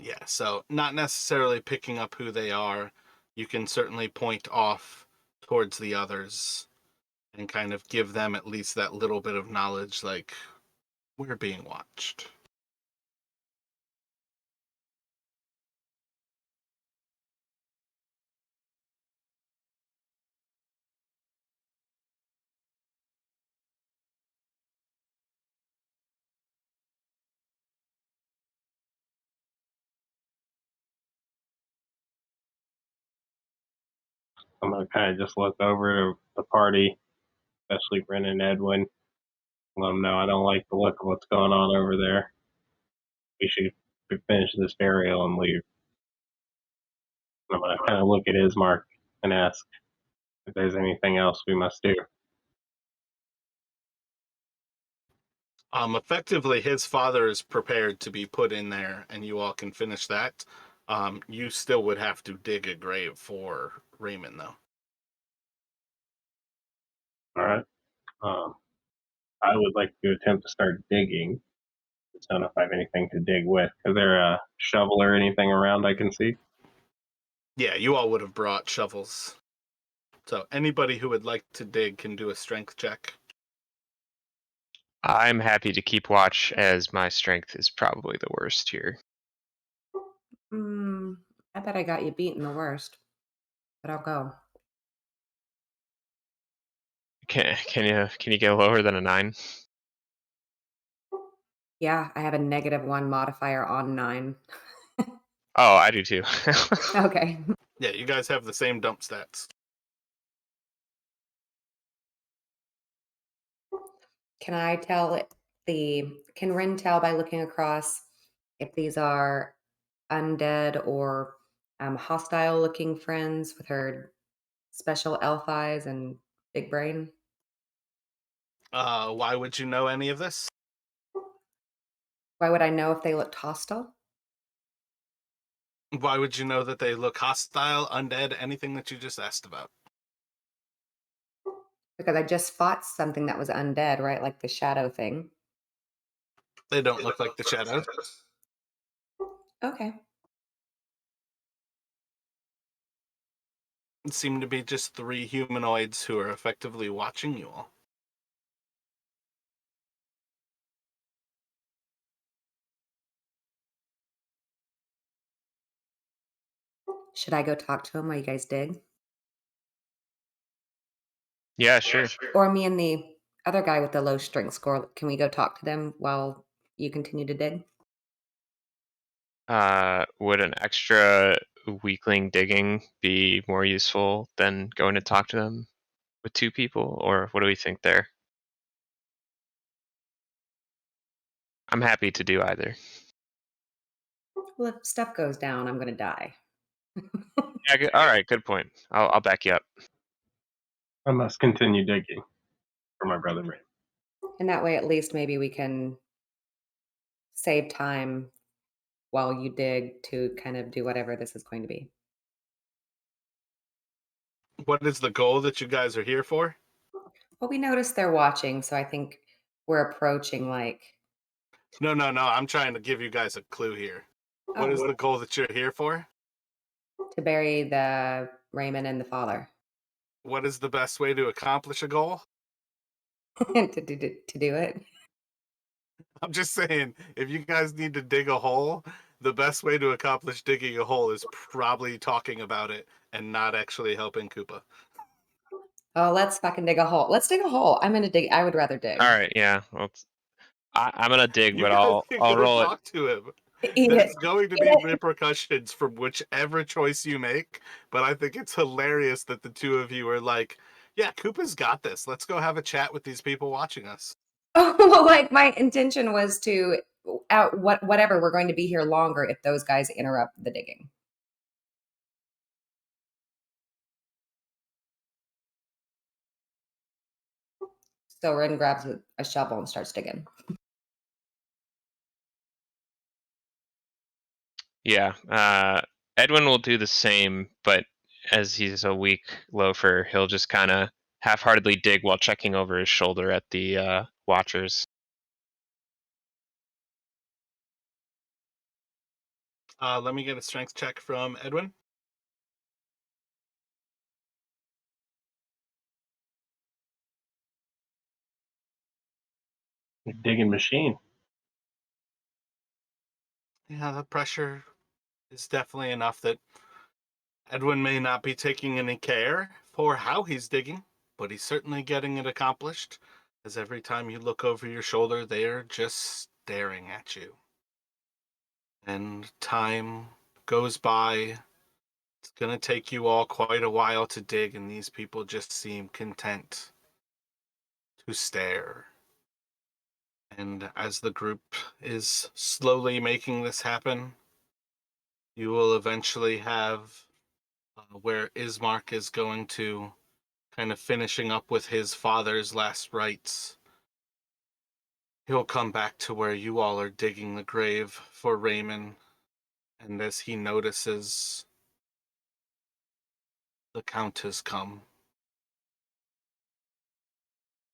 Yeah, so not necessarily picking up who they are. You can certainly point off towards the others and kind of give them at least that little bit of knowledge, like, we're being watched. I'm gonna kind of just look over to the party, especially Bryn and Edwin. Let them know I don't like the look of what's going on over there. We should finish this burial and leave. I'm gonna kind of look at Ismark and ask if there's anything else we must do. Effectively, his father is prepared to be put in there, and you all can finish that. You still would have to dig a grave for Raymond, though. All right. Um, I would like to attempt to start digging. Just don't know if I have anything to dig with. Is there a shovel or anything around I can see? Yeah, you all would have brought shovels. So anybody who would like to dig can do a strength check. I'm happy to keep watch as my strength is probably the worst here. I bet I got you beat in the worst, but I'll go. Can you get lower than a 9? Yeah, I have a -1 modifier on 9. Oh, I do too. Okay. Yeah, you guys have the same dump stats. Can I tell can Rin tell by looking across if these are undead or hostile looking friends with her special elf eyes and big brain? Why would you know any of this? Why would I know if they looked hostile? Why would you know that they look hostile, undead, anything that you just asked about? Because I just fought something that was undead, right? Like the shadow thing. They don't look like the shadows. Okay. It seem to be just 3 humanoids who are effectively watching you all. Should I go talk to him while you guys dig? Yeah, sure. Or me and the other guy with the low strength score, can we go talk to them while you continue to dig? Would an extra weakling digging be more useful than going to talk to them with 2 people, or what do we think there? I'm happy to do either. Well, if stuff goes down, I'm gonna die. Yeah, all right, good point. I'll back you up. I must continue digging for my brother Ray. And that way, at least maybe we can save time while you dig to kind of do whatever this is going to be. What is the goal that you guys are here for? Well, we noticed they're watching, so I think we're approaching like, No, I'm trying to give you guys a clue here. What is oh, the goal that you're here for? to bury the Raymond and the father. What is the best way to accomplish a goal? to do it. I'm just saying, if you guys need to dig a hole, the best way to accomplish digging a hole is probably talking about it and not actually helping Koopa. Oh, let's fucking dig a hole. Let's dig a hole. I'm gonna dig. I would rather All dig. right, yeah. I'm gonna dig, You but guys I'll are I'll gonna roll it. talk to him. Eat it. There's going to Eat be it. repercussions from whichever choice you make, but I think it's hilarious that the two of you are like, yeah, Koopa's got this. Let's go have a chat with these people watching us. Oh, like my intention was to out whatever, we're going to be here longer if those guys interrupt the digging. So Ren grabs a shovel and starts digging. Yeah. Edwin will do the same, but as he's a weak loafer, he'll just kind of half-heartedly dig while checking over his shoulder at the watchers. Let me get a strength check from Edwin. Digging machine. Yeah, the pressure is definitely enough that Edwin may not be taking any care for how he's digging, but he's certainly getting it accomplished, as every time you look over your shoulder, they are just staring at you. And time goes by. It's going to take you all quite a while to dig, and these people just seem content to stare. And as the group is slowly making this happen, you will eventually have where Ismark is going to kind of finishing up with his father's last rites. He'll come back to where you all are digging the grave for Raymond, and as he notices the Count has come,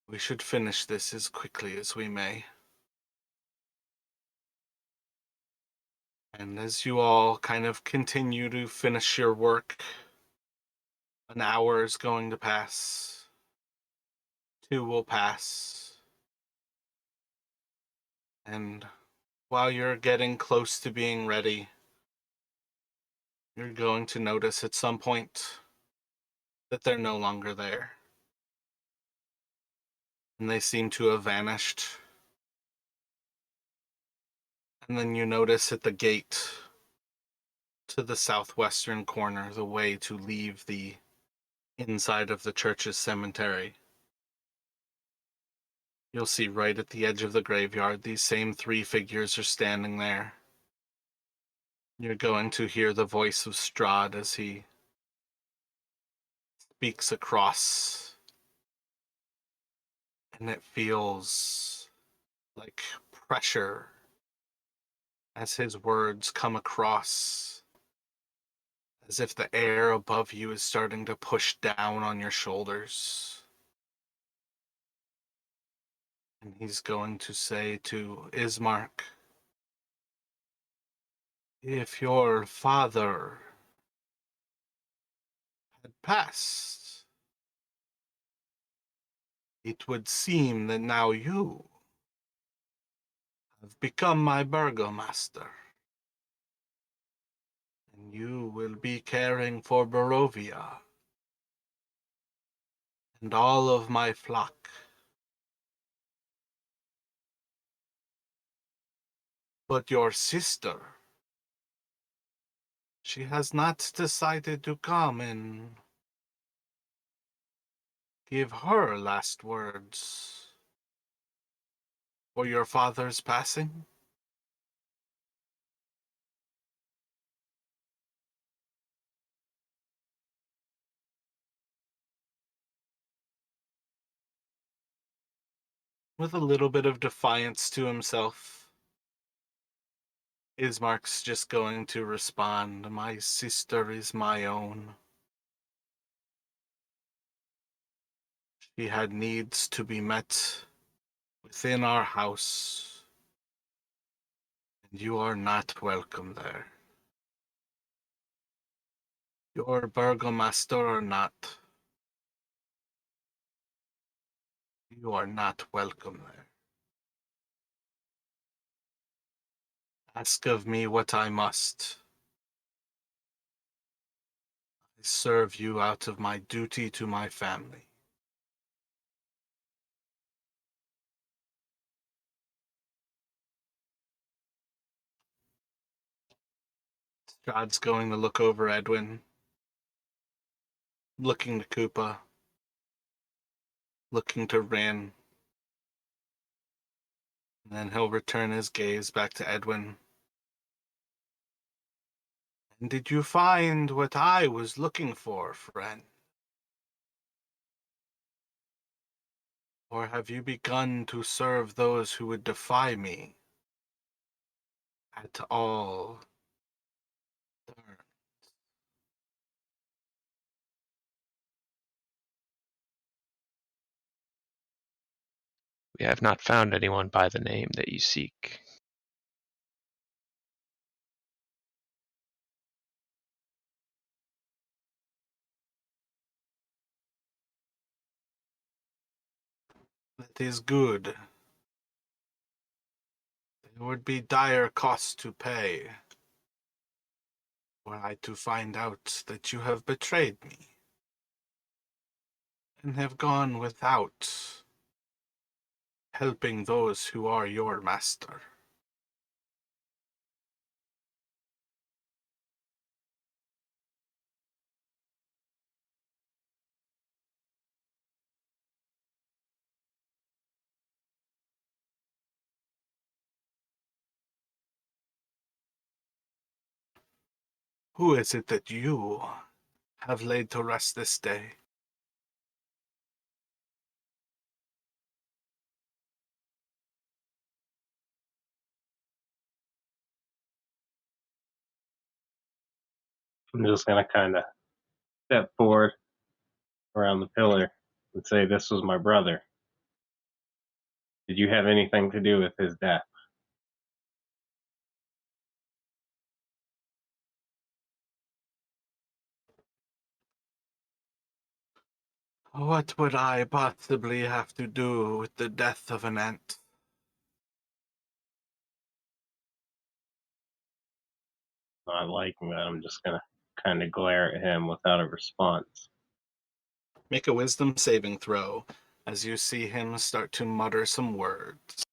we should finish this as quickly as we may. And as you all kind of continue to finish your work, an hour is going to pass, 2 will pass, And while you're getting close to being ready, you're going to notice at some point that they're no longer there. And they seem to have vanished. And then you notice at the gate to the southwestern corner, the way to leave the inside of the church's cemetery, you'll see right at the edge of the graveyard, these same three figures are standing there. You're going to hear the voice of Strahd as he speaks across, and it feels like pressure as his words come across, as if the air above you is starting to push down on your shoulders. And he's going to say to Ismark, if your father had passed, it would seem that now you have become my Burgomeister, and you will be caring for Barovia and all of my flock. But your sister, she has not decided to come and give her last words for your father's passing. With a little bit of defiance to himself, Ismark's just going to respond, my sister is my own. She had needs to be met within our house, and you are not welcome there. Your Burgomaster or not, you are not welcome there. Ask of me what I must. I serve you out of my duty to my family. Strahd's going to look over Edwin, looking to Koopa, looking to Rin, and then he'll return his gaze back to Edwin. And did you find what I was looking for, friend? Or have you begun to serve those who would defy me at all turns? We have not found anyone by the name that you seek. That is good. There would be dire costs to pay were I to find out that you have betrayed me and have gone without helping those who are your master. Who is it that you have laid to rest this day? I'm just gonna kind of step forward around the pillar and say, "This was my brother. Did you have anything to do with his death?" What would I possibly have to do with the death of an ant? not liking that, I'm just gonna kind of glare at him without a response. Make a wisdom saving throw as you see him start to mutter some words.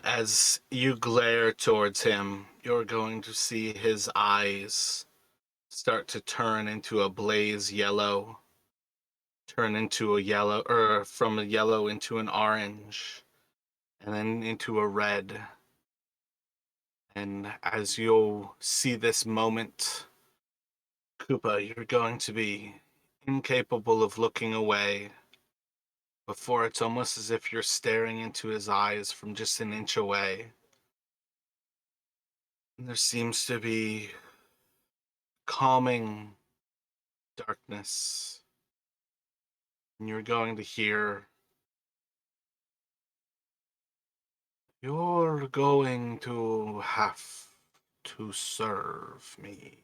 As you glare towards him, you're going to see his eyes start to turn into a blaze yellow, turn into a yellow, or from a yellow into an orange, and then into a red. And as you'll see this moment, Koopa, you're going to be incapable of looking away before it's almost as if you're staring into his eyes from just an inch away. And there seems to be calming darkness. And you're going to hear, "You're going to have to serve me.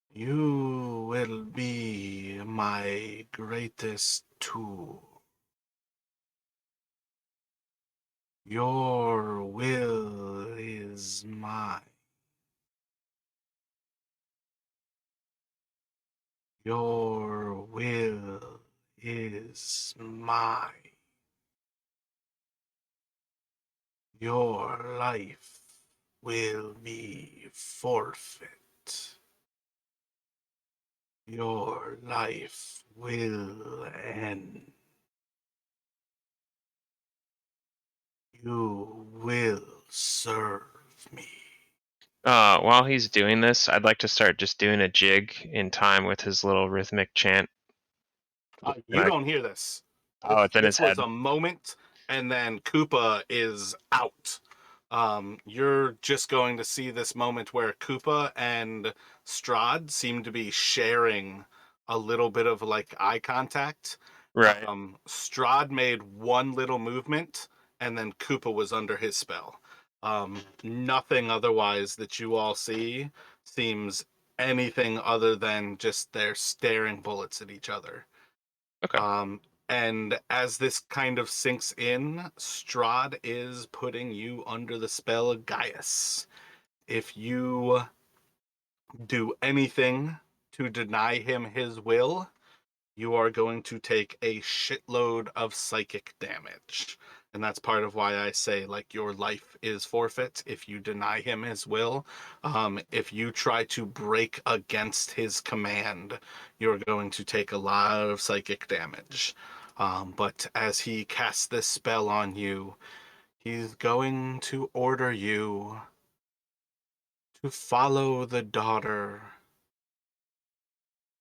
You will be my greatest tool. Your will is mine. Your will is mine. Your life will be forfeit. Your life will end. You will serve me." While he's doing this, I'd like to start just doing a jig in time with his little rhythmic chant. Can You I- don't hear this. Oh, it's in his This was head. a moment, and then Koopa is out. You're just going to see this moment where Koopa and Strahd seem to be sharing a little bit of like eye contact. Right. Strahd made one little movement, and then Koopa was under his spell. Nothing otherwise that you all see seems anything other than just they're staring bullets at each other. Okay. And as this kind of sinks in, Strahd is putting you under the spell of Gaius. If you do anything to deny him his will, you are going to take a shitload of psychic damage. And that's part of why I say, like, your life is forfeit if you deny him his will. If you try to break against his command, you're going to take a lot of psychic damage. But as he casts this spell on you, he's going to order you to follow the daughter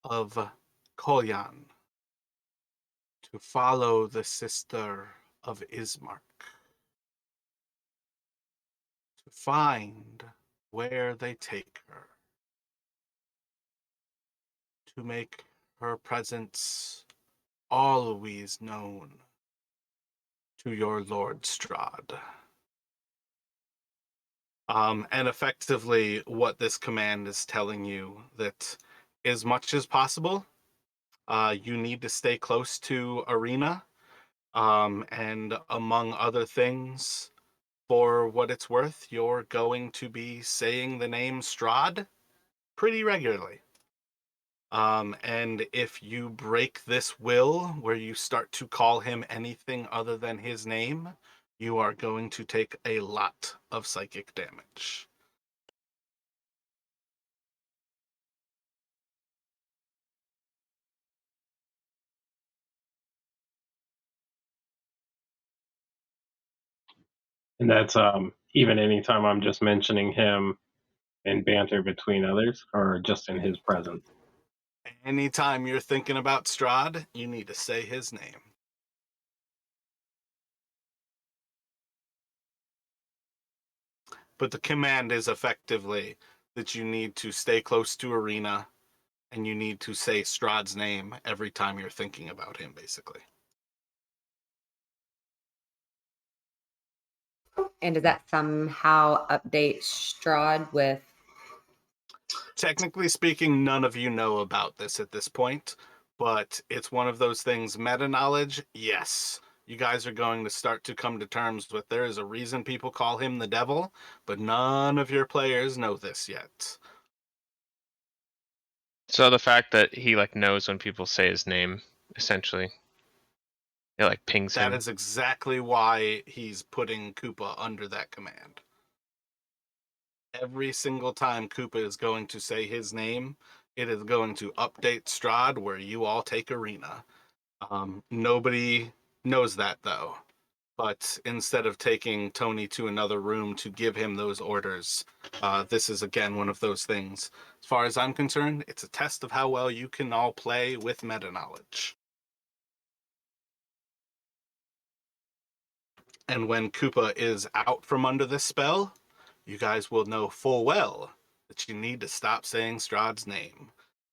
of Kolyan, to follow the sister of Ismark, to find where they take her, to make her presence always known to your Lord Strahd. And effectively, what this command is telling you that as much as possible, you need to stay close to Arena. And among other things, for what it's worth, you're going to be saying the name Strahd pretty regularly. And if you break this will, where you start to call him anything other than his name, you are going to take a lot of psychic damage. And that's even anytime I'm just mentioning him in banter between others, or just in his presence. Anytime you're thinking about Strahd, you need to say his name. But the command is effectively, that you need to stay close to Arena, and you need to say Strahd's name every time you're thinking about him, basically. And does that somehow update Strahd with? Technically speaking, none of you know about this at this point, but it's one of those things. Meta knowledge, yes. You guys are going to start to come to terms with there is a reason people call him the devil, but none of your players know this yet. So the fact that he like knows when people say his name, essentially, it like pings That him. is exactly why he's putting Koopa under that command. Every single time Koopa is going to say his name, it is going to update Strahd where you all take Arena. Nobody knows that though. But instead of taking Tony to another room to give him those orders, this is again one of those things. As far as I'm concerned, it's a test of how well you can all play with meta knowledge. And when Koopa is out from under this spell, you guys will know full well that you need to stop saying Strahd's name.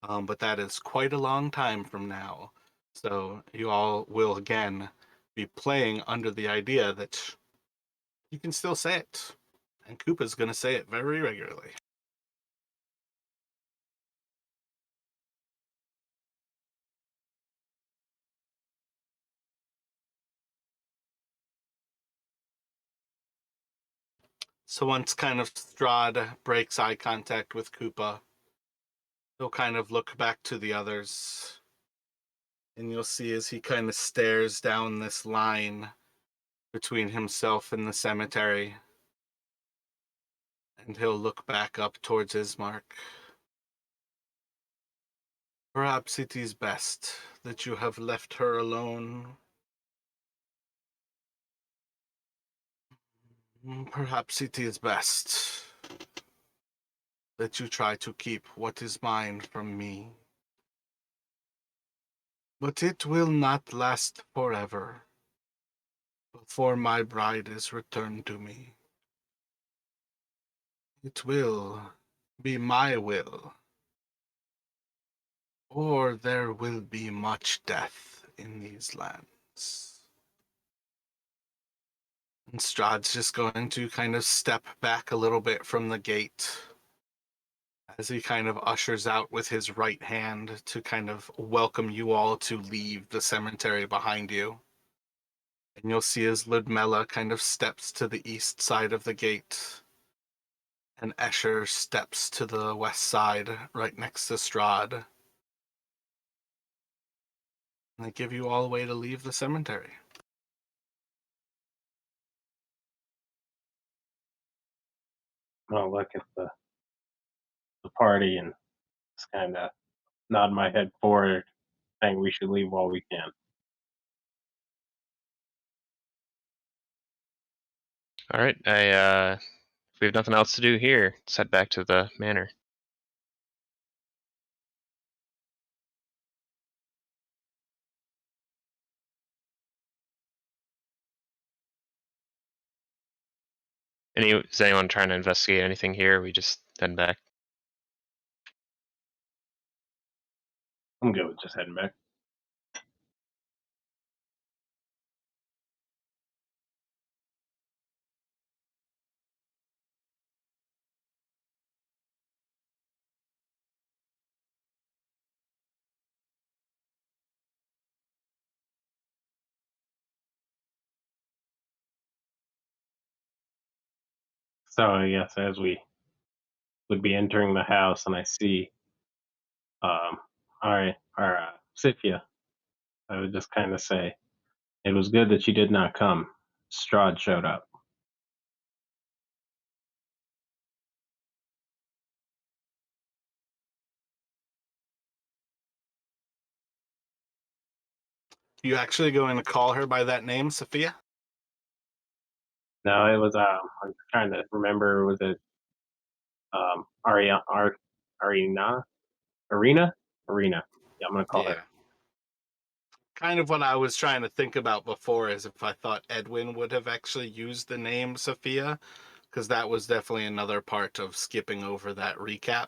But that is quite a long time from now. So you all will again be playing under the idea that you can still say it. And Koopa's going to say it very regularly. So once kind of Strahd breaks eye contact with Koopa, he'll kind of look back to the others. And you'll see as he kind of stares down this line between himself and the cemetery. And he'll look back up towards his mark. Perhaps it is best that you have left her alone. Perhaps it is best that you try to keep what is mine from me. But it will not last forever before my bride is returned to me. It will be my will, or there will be much death in these lands. And Strahd's just going to kind of step back a little bit from the gate as he kind of ushers out with his right hand to kind of welcome you all to leave the cemetery behind you. And you'll see as Ludmilla kind of steps to the east side of the gate, and Escher steps to the west side right next to Strahd. And they give you all a way to leave the cemetery. I'll look at the party and just kind of nod my head forward, saying we should leave while we can. All right, if we have nothing else to do here, let's head back to the manor. Is anyone trying to investigate anything here? Or we just head back. I'm good with just heading back. So I guess as we would be entering the house and I see, all right, Sifia, I would just kind of say, it was good that you did not come. Strahd showed up. You actually going to call her by that name, Sophia? No, it was, I'm trying to remember, was it, Arena? Arena? Arena. Yeah, I'm going to call her. Kind of what I was trying to think about before is if I thought Edwin would have actually used the name Sophia, because that was definitely another part of skipping over that recap.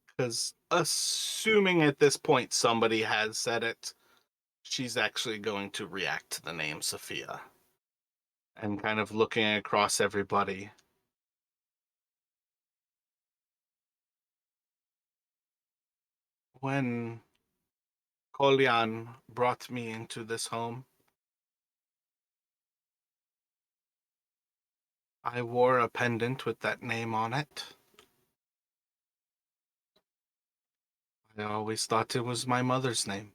Because assuming at this point somebody has said it, she's actually going to react to the name Sophia. And kind of looking across everybody. When Kolyan brought me into this home, I wore a pendant with that name on it. I always thought it was my mother's name.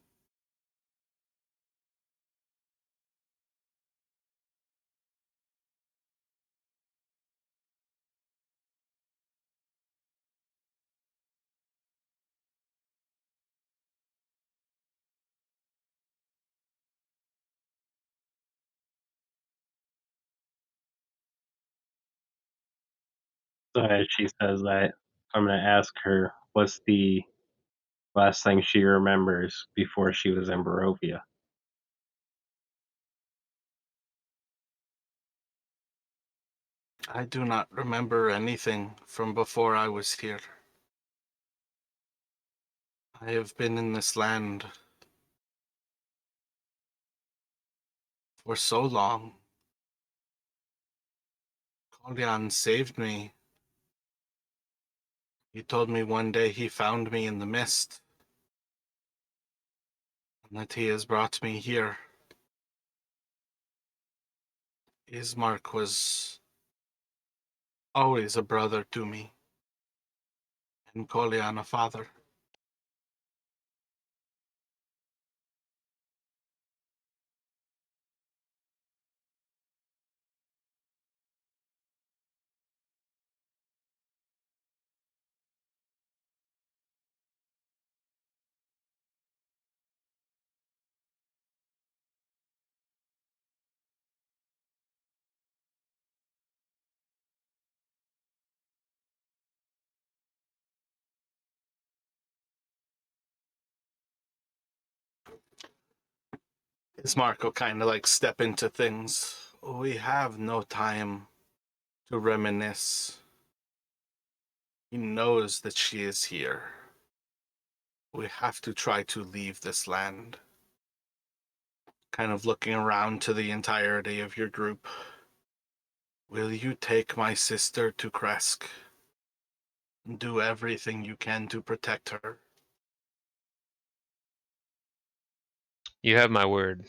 So as she says that, I'm going to ask her what's the last thing she remembers before she was in Barovia. I do not remember anything from before I was here. I have been in this land for so long. Kolyan saved me. He told me one day he found me in the mist, and that he has brought me here. Ismark was always a brother to me, and Kolyan a father. Ismark will kind of like step into things. We have no time to reminisce. He knows that she is here. We have to try to leave this land. Kind of looking around to the entirety of your group. Will you take my sister to Kresk? Do everything you can to protect her. You have my word.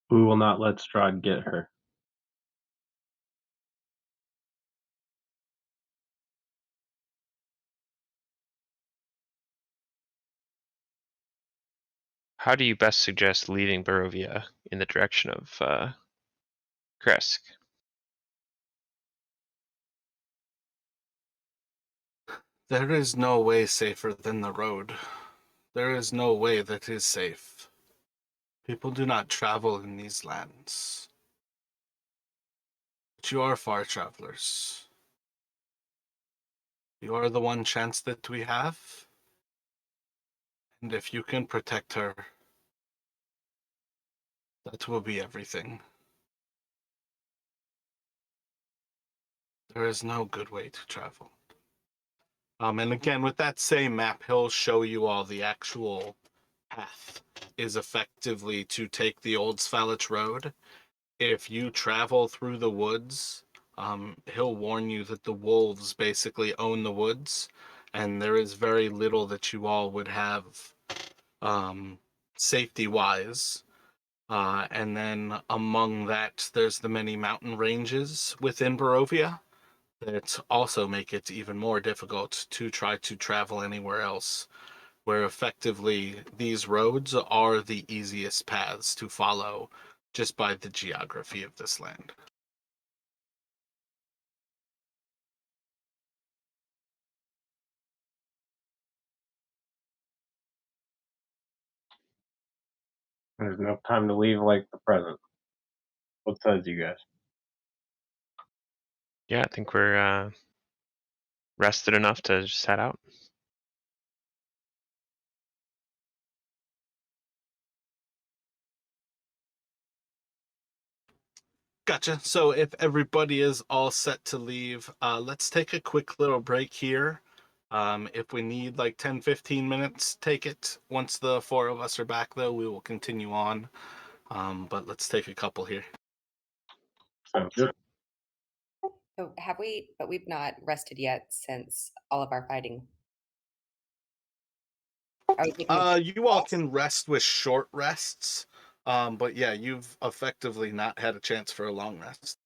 We will not let Strahd get her. How do you best suggest leaving Barovia in the direction of Kresk? There is no way safer than the road. There is no way that is safe. People do not travel in these lands. But you are far travelers. You are the one chance that we have. And if you can protect her, that will be everything. There is no good way to travel. And again, with that same map, he'll show you all the actual path is effectively to take the Old Svalich Road. If you travel through the woods, he'll warn you that the wolves basically own the woods, and there is very little that you all would have safety-wise. And then among that, there's the many mountain ranges within Barovia that also make it even more difficult to try to travel anywhere else, where effectively these roads are the easiest paths to follow just by the geography of this land. There's no time to leave like the present. What says you guys? Yeah, I think we're rested enough to just head out. Gotcha. So if everybody is all set to leave, let's take a quick little break here. If we need like 10, 15 minutes, take it. Once the four of us are back, though, we will continue on. But let's take a couple here. Sounds good. Oh, have we? But we've not rested yet since all of our fighting. Are we taking a You all rest? can rest with short rests. But yeah, you've effectively not had a chance for a long rest.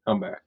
I'm back.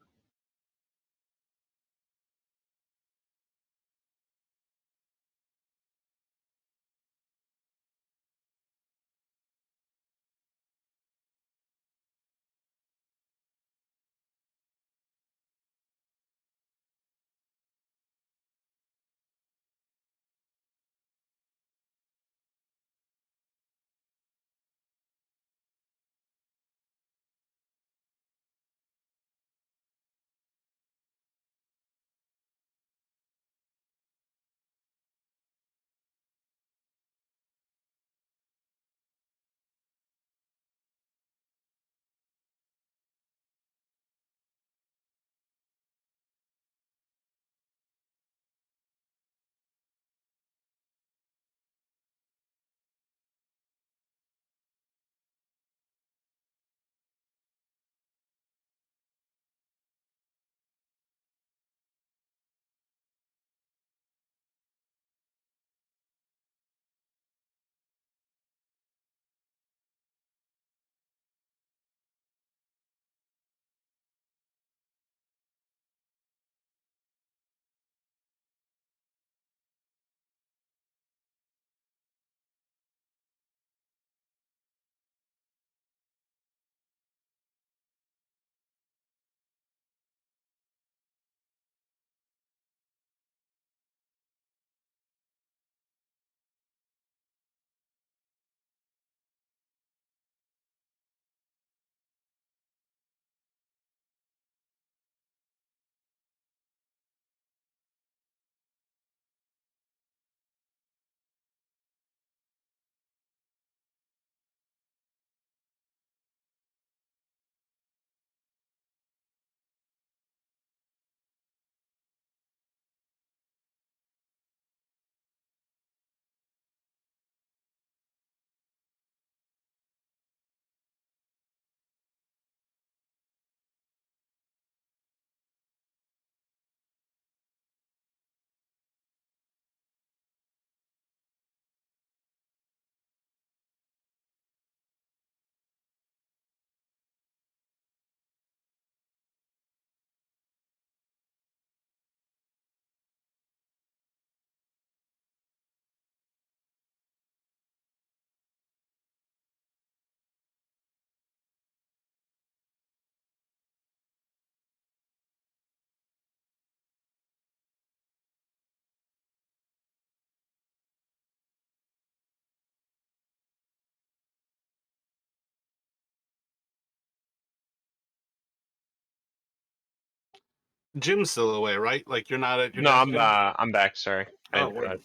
Jim's still away, right? Like you're not at your No, desk. Jim? I'm back. Sorry. Oh, word.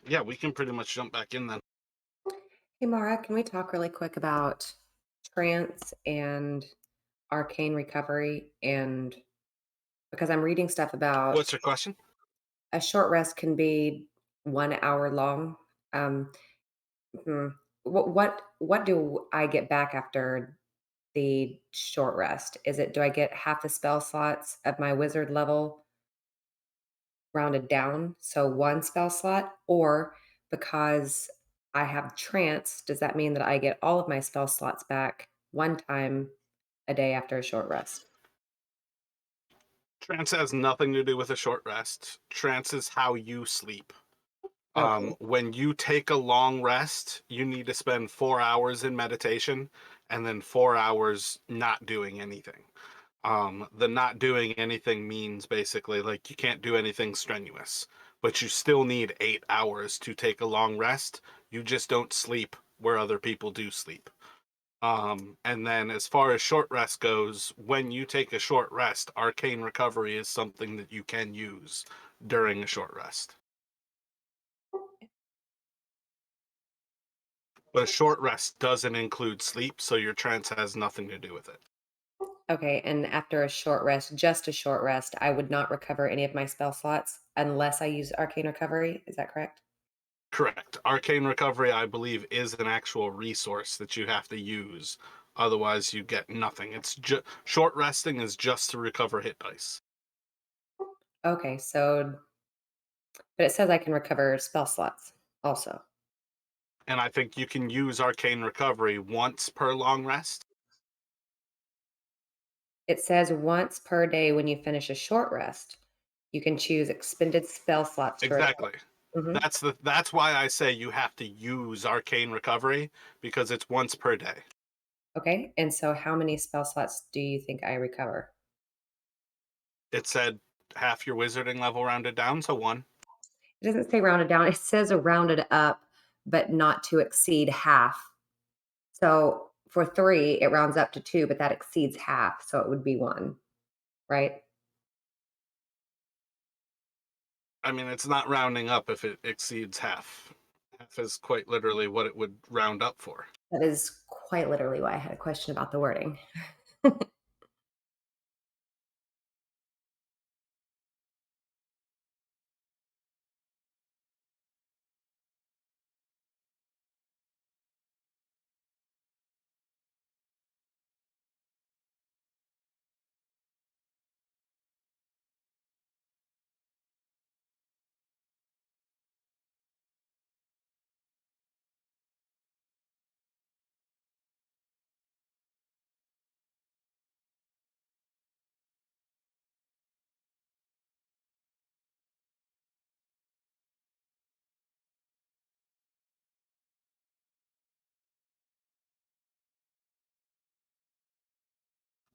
Yeah, we can pretty much jump back in then. Hey, Mara, can we talk really quick about trance and arcane recovery? And because I'm reading stuff about What's your question? a short rest can be 1 hour long. Um, what do I get back after the short rest? Do I get half the spell slots of my wizard level rounded down, so one spell slot, or because I have trance, does that mean that I get all of my spell slots back one time a day after a short rest? Trance has nothing to do with a short rest. Trance is how you sleep. Okay. When you take a long rest, you need to spend 4 hours in meditation and then 4 hours not doing anything. The not doing anything means basically like you can't do anything strenuous, but you still need 8 hours to take a long rest. You just don't sleep where other people do sleep. And then as far as short rest goes, when you take a short rest, arcane recovery is something that you can use during a short rest. But a short rest doesn't include sleep, so your trance has nothing to do with it. Okay, and after a short rest, just a short rest, I would not recover any of my spell slots unless I use arcane recovery. Is that correct? Correct. Arcane recovery, I believe, is an actual resource that you have to use. Otherwise, you get nothing. It's just short resting is just to recover hit dice. Okay, but it says I can recover spell slots also. And I think you can use arcane recovery once per long rest. It says once per day when you finish a short rest, you can choose expended spell slots to recover. Exactly. Mhm. That's why I say you have to use Arcane Recovery, because it's once per day. Okay. And so how many spell slots do you think I recover? It said half your wizarding level rounded down, so 1. It doesn't say rounded down. It says a rounded up, but not to exceed half. So for 3, it rounds up to 2, but that exceeds half. So it would be 1, right? I mean, it's not rounding up if it exceeds half. Half is quite literally what it would round up for. That is quite literally why I had a question about the wording.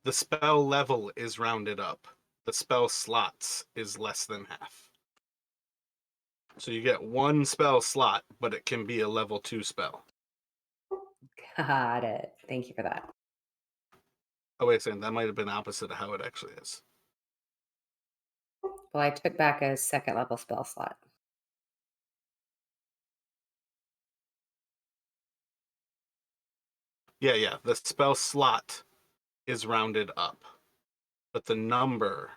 The spell level is rounded up. The spell slots is less than half. So you get 1 spell slot, but it can be a level 2 spell. Got it. Thank you for that. Oh, wait a second. That might have been opposite of how it actually is. Well, I took back a second level spell slot. Yeah. The spell slot is rounded up, but the number.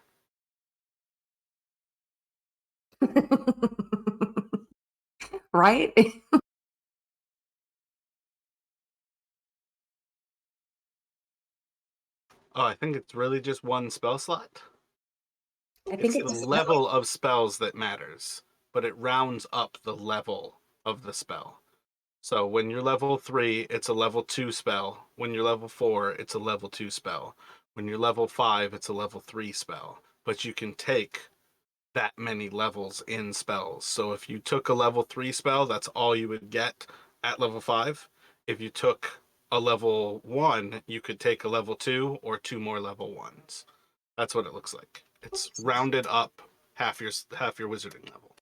Right? Oh, I think it's really just 1 spell slot. I think It's it the just level of spells that matters, but it rounds up the level of the spell. So when you're level 3, it's a level 2 spell. When you're level 4, it's a level 2 spell. When you're level 5, it's a level 3 spell. But you can take that many levels in spells. So if you took a level 3 spell, that's all you would get at level 5. If you took a level 1, you could take a level 2 or 2 more level 1s. That's what it looks like. It's rounded up half your wizarding level.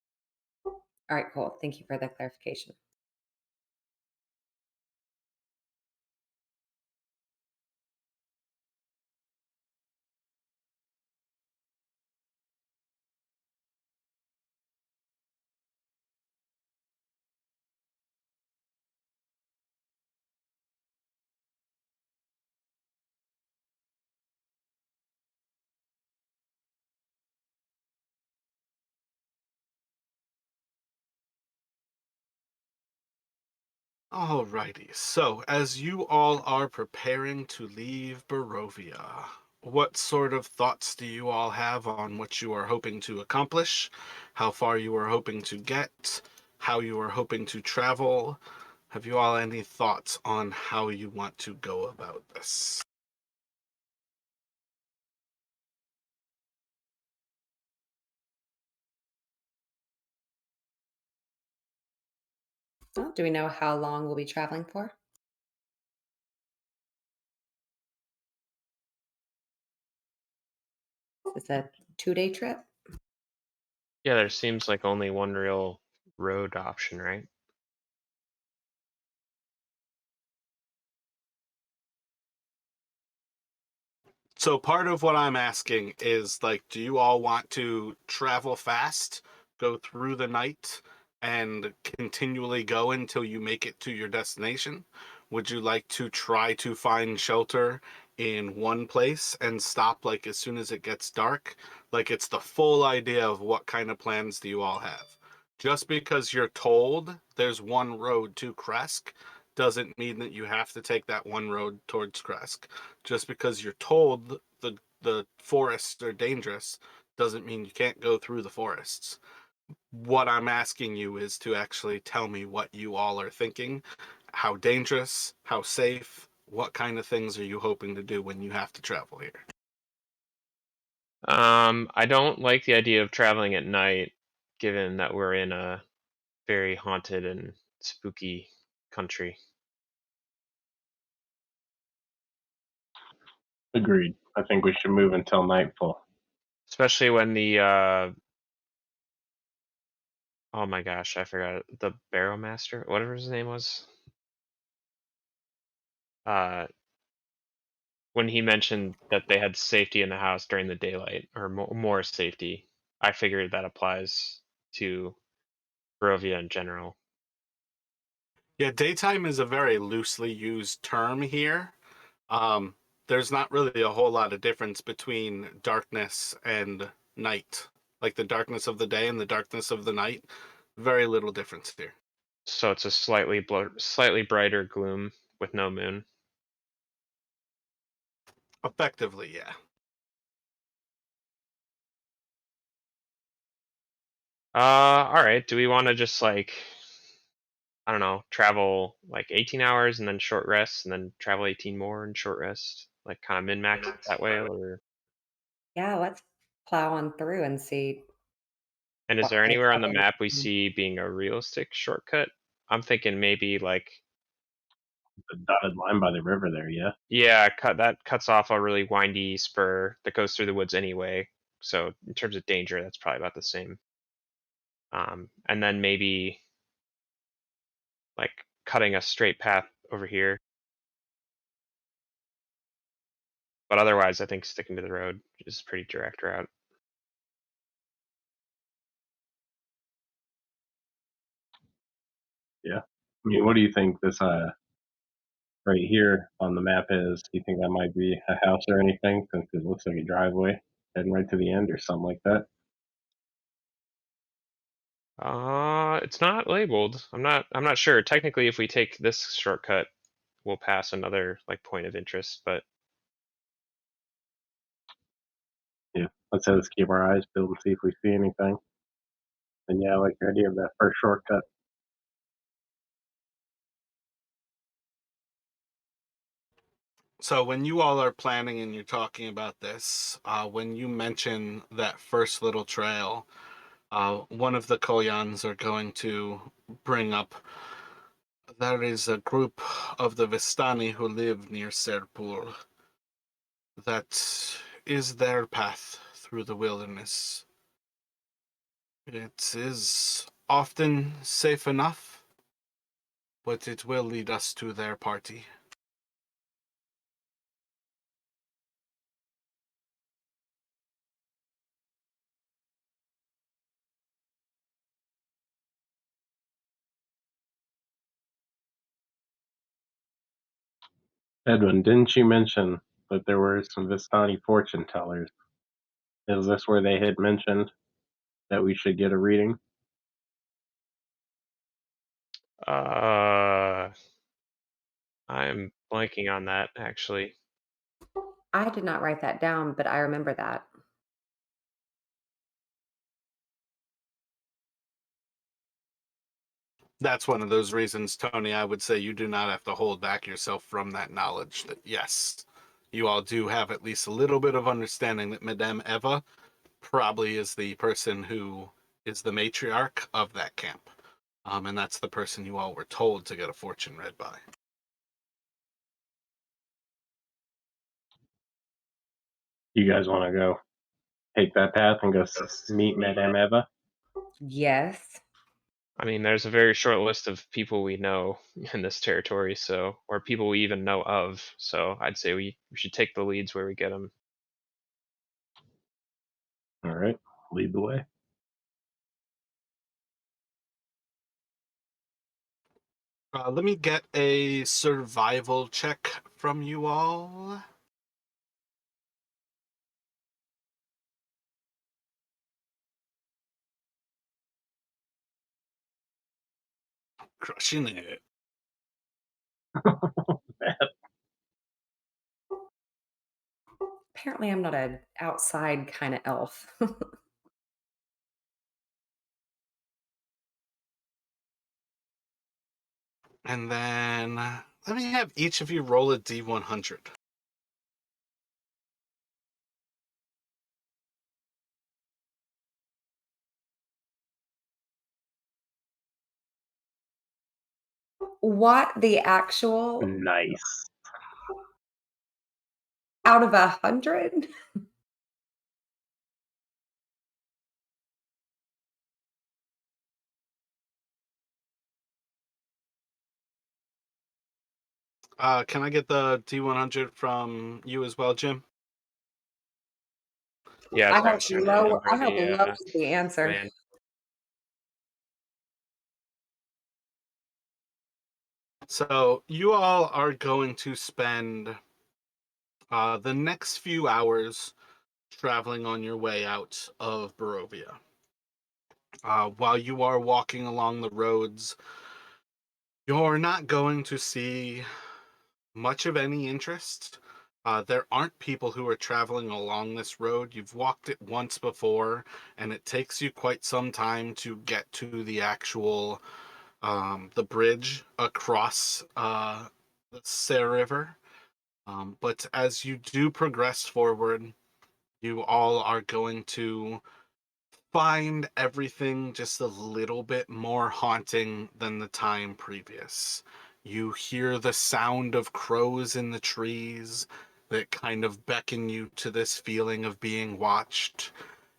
all right, cool. Thank you for the clarification. Alrighty, so as you all are preparing to leave Barovia, what sort of thoughts do you all have on what you are hoping to accomplish, how far you are hoping to get, how you are hoping to travel? Have you all any thoughts on how you want to go about this? Well, do we know how long we'll be traveling for? It's a 2-day trip. Yeah, there seems like only one real road option, right? So part of what I'm asking is like, do you all want to travel fast, go through the night, and continually go until you make it to your destination? Would you like to try to find shelter in one place and stop like as soon as it gets dark? Like it's the full idea of what kind of plans do you all have? Just because you're told there's one road to Kresk doesn't mean that you have to take that one road towards Kresk. Just because you're told the forests are dangerous doesn't mean you can't go through the forests. What I'm asking you is to actually tell me what you all are thinking. How dangerous, how safe, what kind of things are you hoping to do when you have to travel here? I don't like the idea of traveling at night, given that we're in a very haunted and spooky country. Agreed. I think we should move until nightfall. Especially when the oh my gosh, I forgot it, the Barrowmaster, whatever his name was. Uh, when he mentioned that they had safety in the house during the daylight, or more safety, I figured that applies to Barovia in general. Yeah, daytime is a very loosely used term here. Um, there's not really a whole lot of difference between darkness and night. Like the darkness of the day and the darkness of the night. Very little difference here. So it's a slightly brighter gloom with no moon. Effectively, yeah. All right. Do we want to just like, I don't know, travel like 18 hours and then short rest, and then travel 18 more and short rest, like kind of min max that way? Or Yeah, let's plow on through and see and is what there place anywhere on that the is. map we see being a realistic shortcut? I'm thinking maybe like, The dotted line by the river there, yeah. yeah, cuts off a really windy spur that goes through the woods anyway. So in terms of danger, that's probably about the same. And then maybe like cutting a straight path over here. But otherwise, I think sticking to the road is a pretty direct route. Yeah. I mean, what do you think this right here on the map is? Do you think that might be a house or anything? Since it looks like a driveway heading right to the end or something like that. It's not labeled. I'm not sure. Technically, if we take this shortcut, we'll pass another like point of interest, but Yeah. Let's keep our eyes peeled and see if we see anything. And yeah, I like the idea of that first shortcut. So when you all are planning and you're talking about this, when you mention that first little trail, one of the Koyans are going to bring up there is a group of the Vistani who live near Serpul. That is their path through the wilderness. It is often safe enough, but it will lead us to their party. Edwin, didn't you mention that there were some Vistani fortune tellers? Is this where they had mentioned that we should get a reading? uh, I'm blanking on that actually. I did not write that down, but I remember that. That's one of those reasons, Tony, I would say you do not have to hold back yourself from that knowledge that, yes, you all do have at least a little bit of understanding that Madame Eva probably is the person who is the matriarch of that camp. And that's the person you all were told to get a fortune read by. You guys want to go take that path and go meet Madame Eva? Yes. I mean, there's a very short list of people we know in this territory, so or people we even know of. So I'd say we should take the leads where we get them. All right, lead the way. Let me get a survival check from you all. Crushing it. Apparently, I'm not an outside kind of elf. And then let me have each of you roll a d100. What the actual Nice. out of 100? Can I get the D100 from you as well, Jim? Yeah, I sorry, hope sending low over I hope the low is the answer. land. So you all are going to spend the next few hours traveling on your way out of Barovia. While you are walking along the roads, you're not going to see much of any interest. There aren't people who are traveling along this road. You've walked it once before, and it takes you quite some time to get to the actual the bridge across the Sayre River. But as you do progress forward, you all are going to find everything just a little bit more haunting than the time previous. You hear the sound of crows in the trees that kind of beckon you to this feeling of being watched.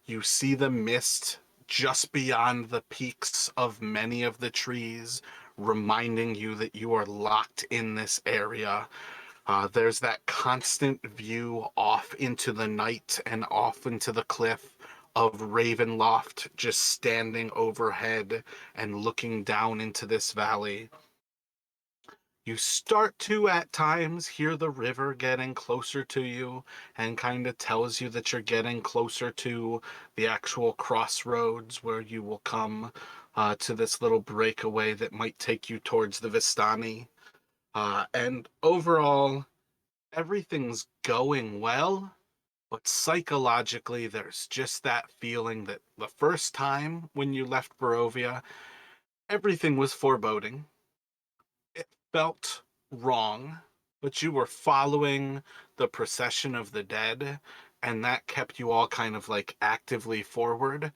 You see the mist just beyond the peaks of many of the trees, reminding you that you are locked in this area. There's that constant view off into the night and off into the cliff of Ravenloft just standing overhead and looking down into this valley. You start to, at times, hear the river getting closer to you and kind of tells you that you're getting closer to the actual crossroads where you will come to this little breakaway that might take you towards the Vistani. And overall, everything's going well, but psychologically, there's just that feeling that the first time when you left Barovia, everything was foreboding. It felt wrong, but you were following the procession of the dead, and that kept you all kind of like actively forward.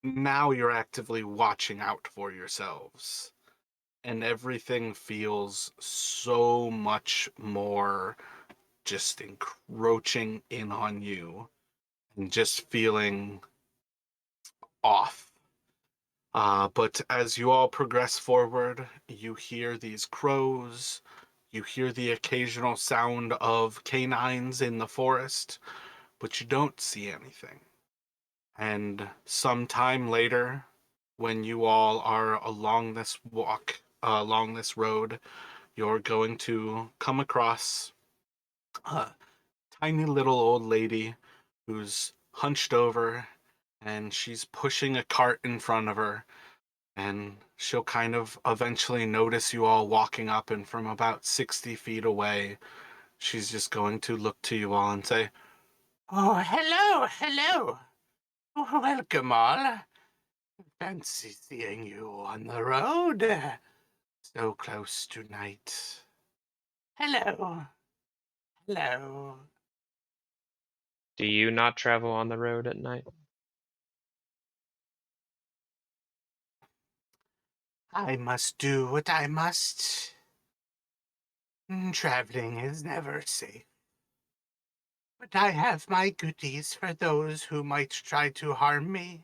Now you're actively watching out for yourselves, and everything feels so much more just encroaching in on you and just feeling off. But as you all progress forward, you hear these crows, you hear the occasional sound of canines in the forest, but you don't see anything. And sometime later, when you all are along this walk, along this road, you're going to come across a tiny little old lady who's hunched over and she's pushing a cart in front of her, and she'll kind of eventually notice you all walking up, and from about 60 feet away she's just going to look to you all and say, "Oh, hello, hello. Welcome all. Fancy seeing you on the road. So close to night. Hello, hello." Do you not travel on the road at night? I must do what I must. Traveling is never safe. But I have my goodies for those who might try to harm me.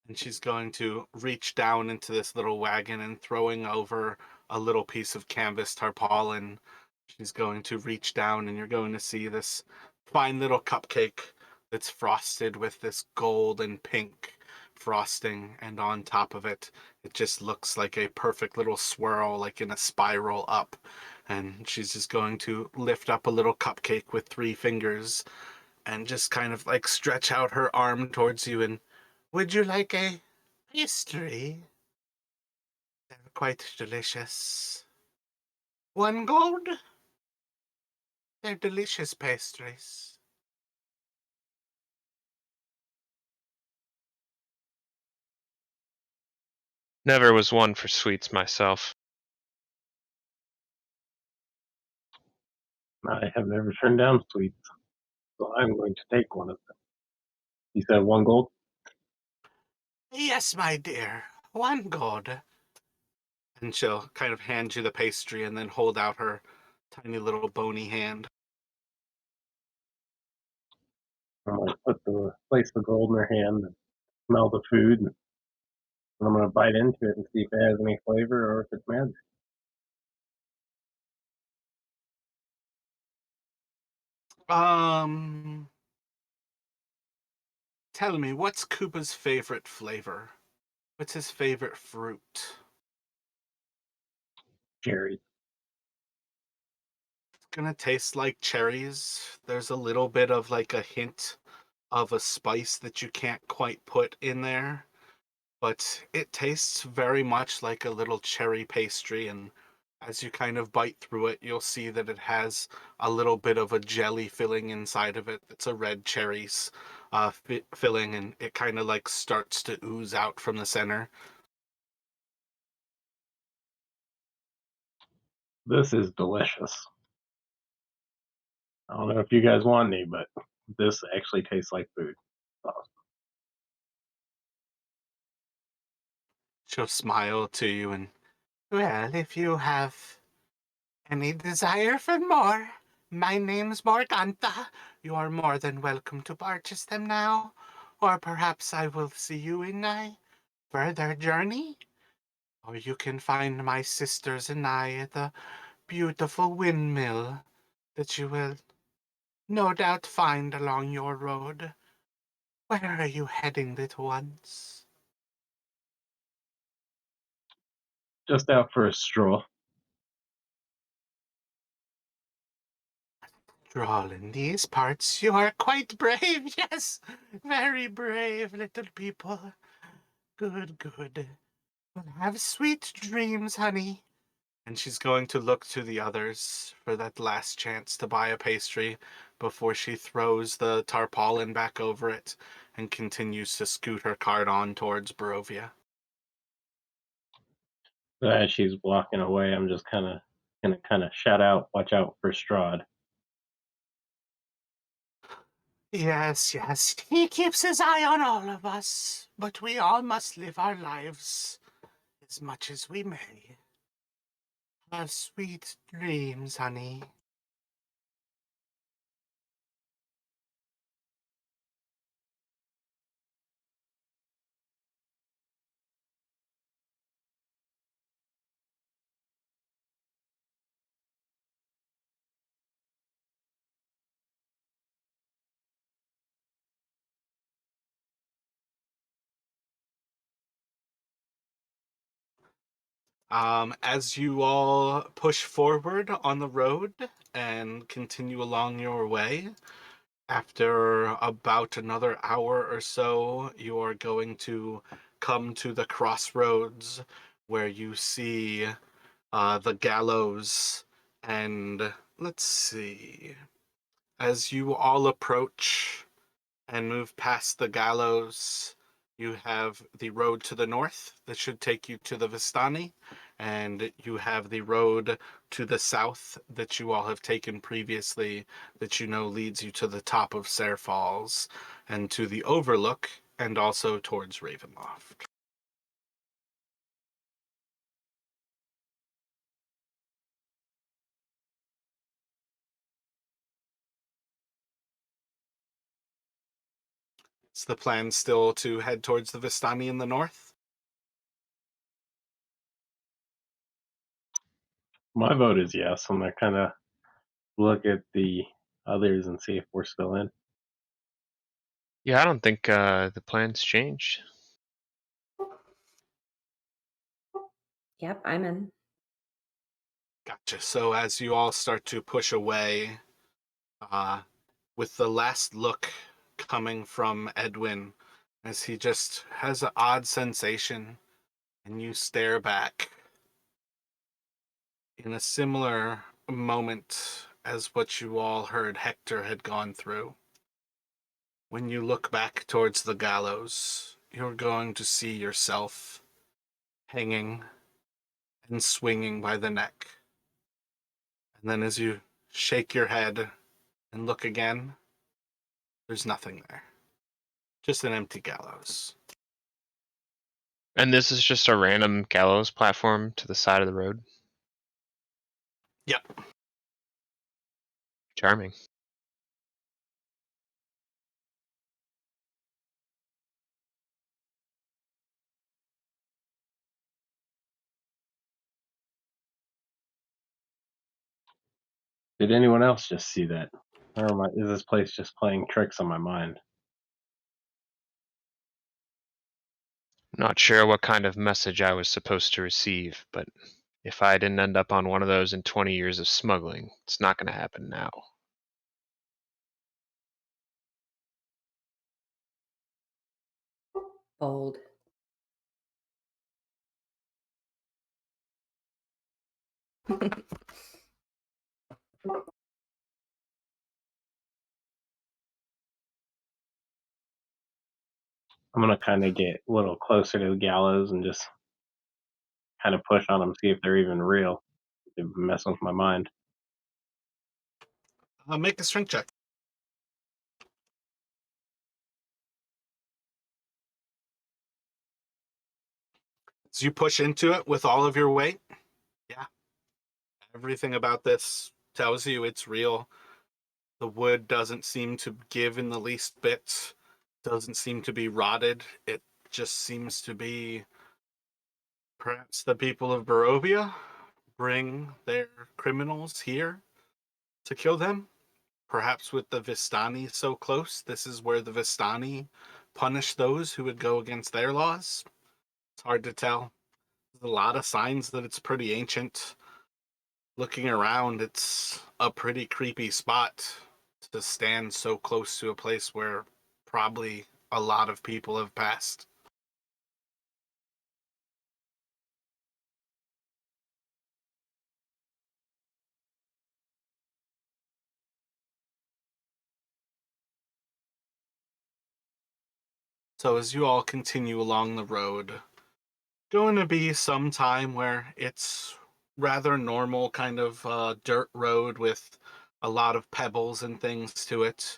And she's going to reach down into this little wagon and throwing over a little piece of canvas tarpaulin. She's going to reach down and you're going to see this fine little cupcake that's frosted with this gold and pink frosting, and on top of it, it just looks like a perfect little swirl, like in a spiral up. And she's just going to lift up a little cupcake with 3 fingers and just kind of like stretch out her arm towards you and, "Would you like a pastry? They're quite delicious. 1 gold? They're delicious pastries." Never was one for sweets myself. I have never turned down sweets, so I'm going to take one of them. You said 1 gold? "Yes, my dear, 1 gold. And she'll kind of hand you the pastry and then hold out her tiny little bony hand. I'm gonna place the gold in her hand and smell the food, and I'm gonna bite into it and see if it has any flavor or if it's magic. Um, Tell me, what's Koopa's favorite flavor? What's his favorite fruit? Cherry. It's gonna taste like cherries. There's a little bit of like a hint of a spice that you can't quite put in there, but it tastes very much like a little cherry pastry. And as you kind of bite through it, you'll see that it has a little bit of a jelly filling inside of it. It's a red cherries filling, and it kind of like starts to ooze out from the center. This is delicious. I don't know if you guys want any, but this actually tastes like food. Awesome. She'll smile to you and, well, if you have any desire for more, my name's Morganta. You are more than welcome to purchase them now, or perhaps I will see you in a further journey, or you can find my sisters and I at the beautiful windmill that you will no doubt find along your road. Where are you heading, little ones? Just out for a stroll. All in these parts, you are quite brave, yes, very brave little people. Good, good. Well, have sweet dreams, honey. And she's going to look to the others for that last chance to buy a pastry before she throws the tarpaulin back over it and continues to scoot her cart on towards Barovia. So as she's walking away, I'm just kind of shout out, "Watch out for Strahd." Yes, yes, he keeps his eye on all of us, but we all must live our lives as much as we may. Have sweet dreams, honey. As you all push forward on the road and continue along your way, after about another hour or so, you are going to come to the crossroads where you see the gallows. And let's see, as you all approach and move past the gallows, you have the road to the north that should take you to the Vistani, and you have the road to the south that you all have taken previously that you know leads you to the top of Sare Falls and to the Overlook and also towards Ravenloft. Is the plan still to head towards the Vistani in the north? My vote is yes. I'm gonna kind of look at the others and see if we're still in. Yeah, I don't think the plans changed. Yep, I'm in. Gotcha. So as you all start to push away, uh, with the last look coming from Edwin, as he just has an odd sensation, and you stare back in a similar moment as what you all heard Hector had gone through. When you look back towards the gallows, you're going to see yourself hanging and swinging by the neck. And then as you shake your head and look again, there's nothing there. Just an empty gallows. And this is just a random gallows platform to the side of the road? Yep. Charming. Did anyone else just see that? Or is this place just playing tricks on my mind? Not sure what kind of message I was supposed to receive, but if I didn't end up on one of those in 20 years of smuggling, it's not going to happen now. Bold. I'm gonna kind of get a little closer to the gallows and just kind of push on them, see if they're even real. They're messing with my mind. Make a strength check. As you push into it with all of your weight, yeah, everything about this tells you it's real. The wood doesn't seem to give in the least bit, doesn't seem to be rotted. It just seems to be perhaps the people of Barovia bring their criminals here to kill them. Perhaps with the Vistani so close, this is where the Vistani punish those who would go against their laws. It's hard to tell. There's a lot of signs that it's pretty ancient. Looking around, it's a pretty creepy spot to stand so close to a place where probably a lot of people have passed. So as you all continue along the road, going to be some time where it's rather normal kind of dirt road with a lot of pebbles and things to it,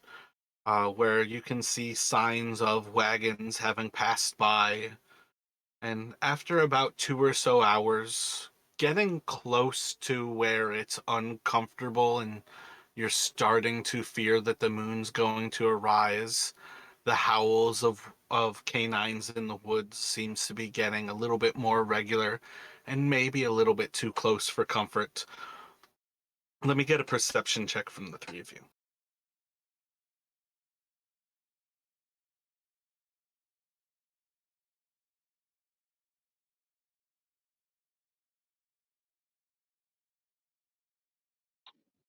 where you can see signs of wagons having passed by. And after about 2 or so hours, getting close to where it's uncomfortable and you're starting to fear that the moon's going to arise, the howls of canines in the woods seems to be getting a little bit more regular and maybe a little bit too close for comfort. Let me get a perception check from the three of you.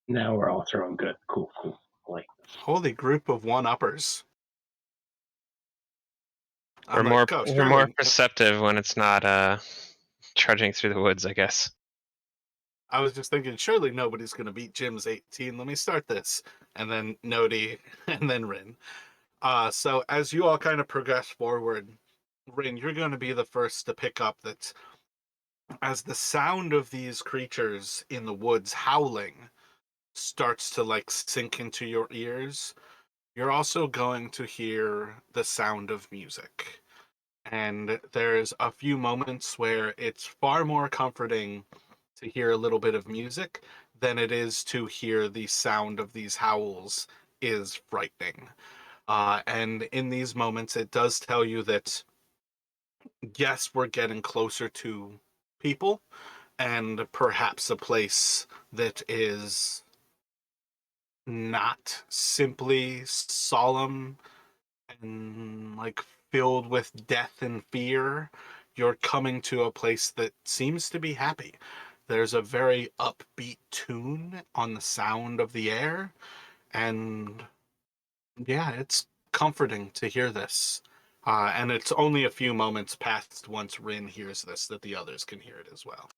Now we're all throwing good. Cool, cool. Like Holy group of one-uppers. We're I'm more like, oh, we're more surely. perceptive when it's not trudging through the woods, I guess. I was just thinking, surely nobody's going to beat Jim's 18. Let me start this. And then Nodi, and then Rin. So as you all kind of progress forward, Rin, you're going to be the first to pick up that as the sound of these creatures in the woods howling starts to like sink into your ears, you're also going to hear the sound of music. And there's a few moments where it's far more comforting to hear a little bit of music than it is to hear the sound of these howls is frightening. And in these moments, it does tell you that, yes, we're getting closer to people and perhaps a place that is not simply solemn and like filled with death and fear. You're coming to a place that seems to be happy. There's a very upbeat tune on the sound of the air, and yeah, it's comforting to hear this. And it's only a few moments past once Rin hears this that the others can hear it as well.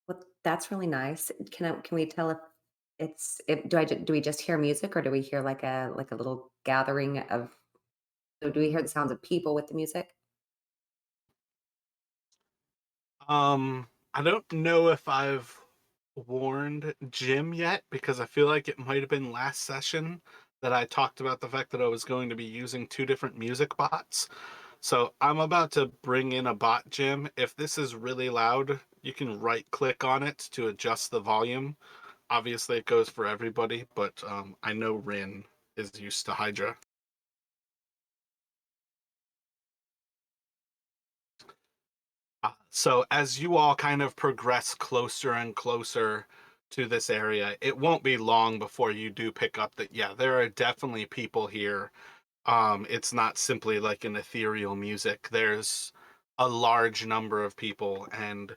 Well, that's really nice. Can we tell if do we just hear music, or do we hear like a little gathering of, so do we hear the sounds of people with the music? I don't know if I've warned Jim yet because I feel like it might have been last session that I talked about the fact that I was going to be using two different music bots. So I'm about to bring in a bot, Jim. If this is really loud, you can right click on it to adjust the volume. Obviously, it goes for everybody, but I know Rin is used to Hydra. So as you all kind of progress closer and closer to this area, it won't be long before you do pick up that, yeah, there are definitely people here. It's not simply like an ethereal music. There's a large number of people, and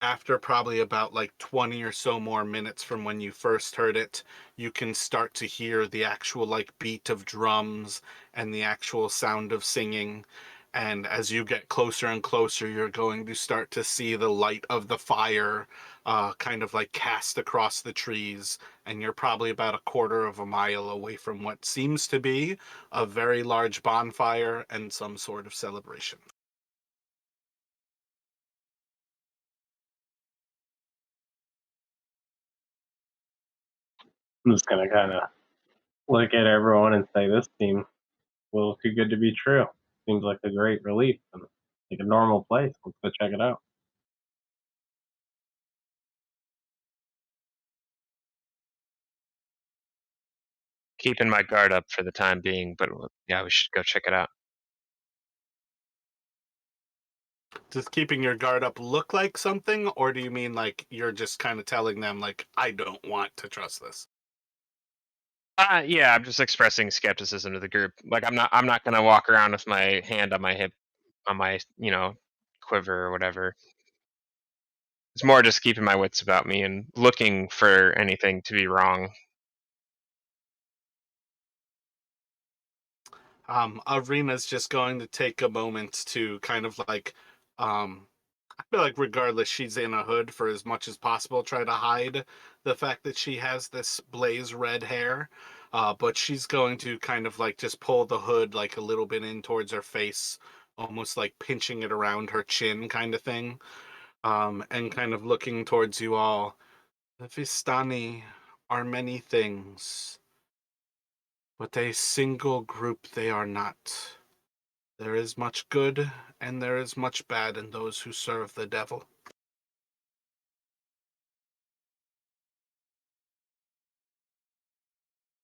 after probably about like 20 or so more minutes from when you first heard it, you can start to hear the actual like beat of drums and the actual sound of singing. And as you get closer and closer, you're going to start to see the light of the fire kind of like cast across the trees. And you're probably about a quarter of a mile away from what seems to be a very large bonfire and some sort of celebration. I'm just gonna kind of look at everyone and say, "This seems a little too good to be true. Seems like a great relief and like a normal place. Let's go check it out." Keeping my guard up for the time being, but yeah, we should go check it out. Does keeping your guard up look like something, or do you mean like you're just kind of telling them like I don't want to trust this? Yeah, I'm just expressing skepticism to the group. Like I'm not gonna walk around with my hand on my hip, on my quiver or whatever. It's more just keeping my wits about me and looking for anything to be wrong. Arena's just going to take a moment to kind of like I feel like regardless she's in a hood for as much as possible, try to hide the fact that she has this blaze red hair. But she's going to kind of like just pull the hood like a little bit in towards her face, almost like pinching it around her chin kind of thing. And kind of looking towards you all. The Vistani are many things, but a single group they are not. There is much good and there is much bad in those who serve the devil.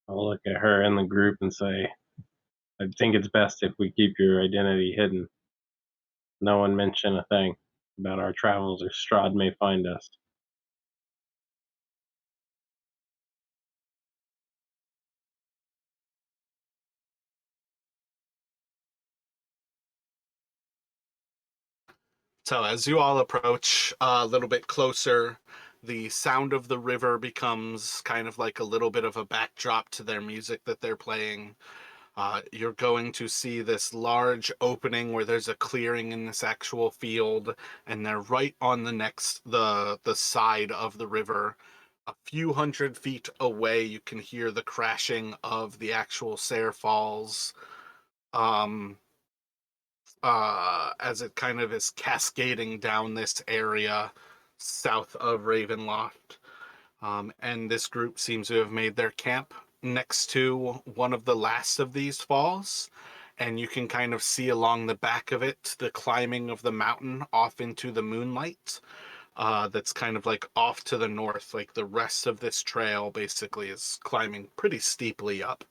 I'll look at her and the group and say, "I think it's best if we keep your identity hidden. No one mention a thing about our travels, or Strahd may find us." So as you all approach a little bit closer, the sound of the river becomes kind of like a little bit of a backdrop to their music that they're playing. You're going to see this large opening where there's a clearing in this actual field, and they're right on the side of the river. A few hundred feet away, you can hear the crashing of the actual Sayre Falls. Um, as it kind of is cascading down this area south of Ravenloft. And this group seems to have made their camp next to one of the last of these falls. And you can kind of see along the back of it the climbing of the mountain off into the moonlight. That's kind of like off to the north. Like the rest of this trail basically is climbing pretty steeply up.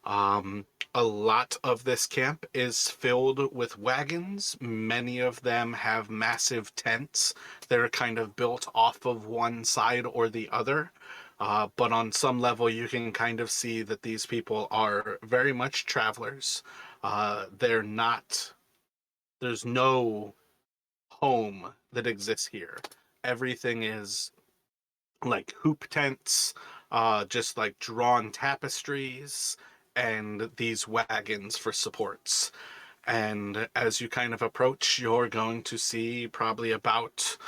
Um, a lot of this camp is filled with wagons. Many of them have massive tents. They're kind of built off of one side or the other. But on some level, you can kind of see that these people are very much travelers. They're not, there's no home that exists here. Everything is like hoop tents, just like drawn tapestries, and these wagons for supports. And as you kind of approach, you're going to see probably about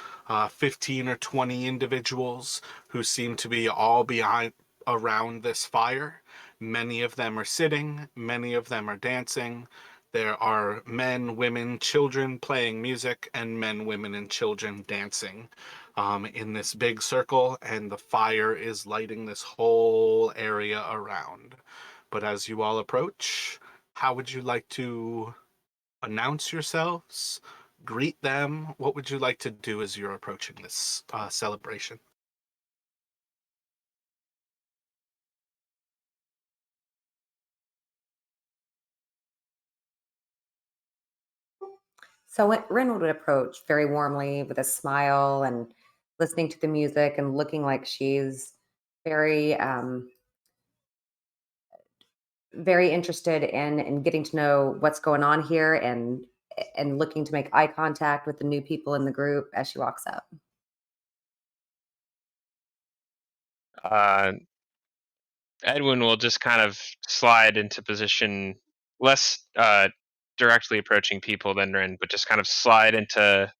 15 or 20 individuals who seem to be all behind around this fire. Many of them are sitting, many of them are dancing. There are men, women, children playing music, and men, women, and children dancing in this big circle, and the fire is lighting this whole area around. But as you all approach, how would you like to announce yourselves, greet them? What would you like to do as you're approaching this celebration? So Rin would approach very warmly with a smile and listening to the music and looking like she's very very interested in getting to know what's going on here and looking to make eye contact with the new people in the group as she walks up. Uh, Edwin will just kind of slide into position, less directly approaching people than Rin, but just kind of slide into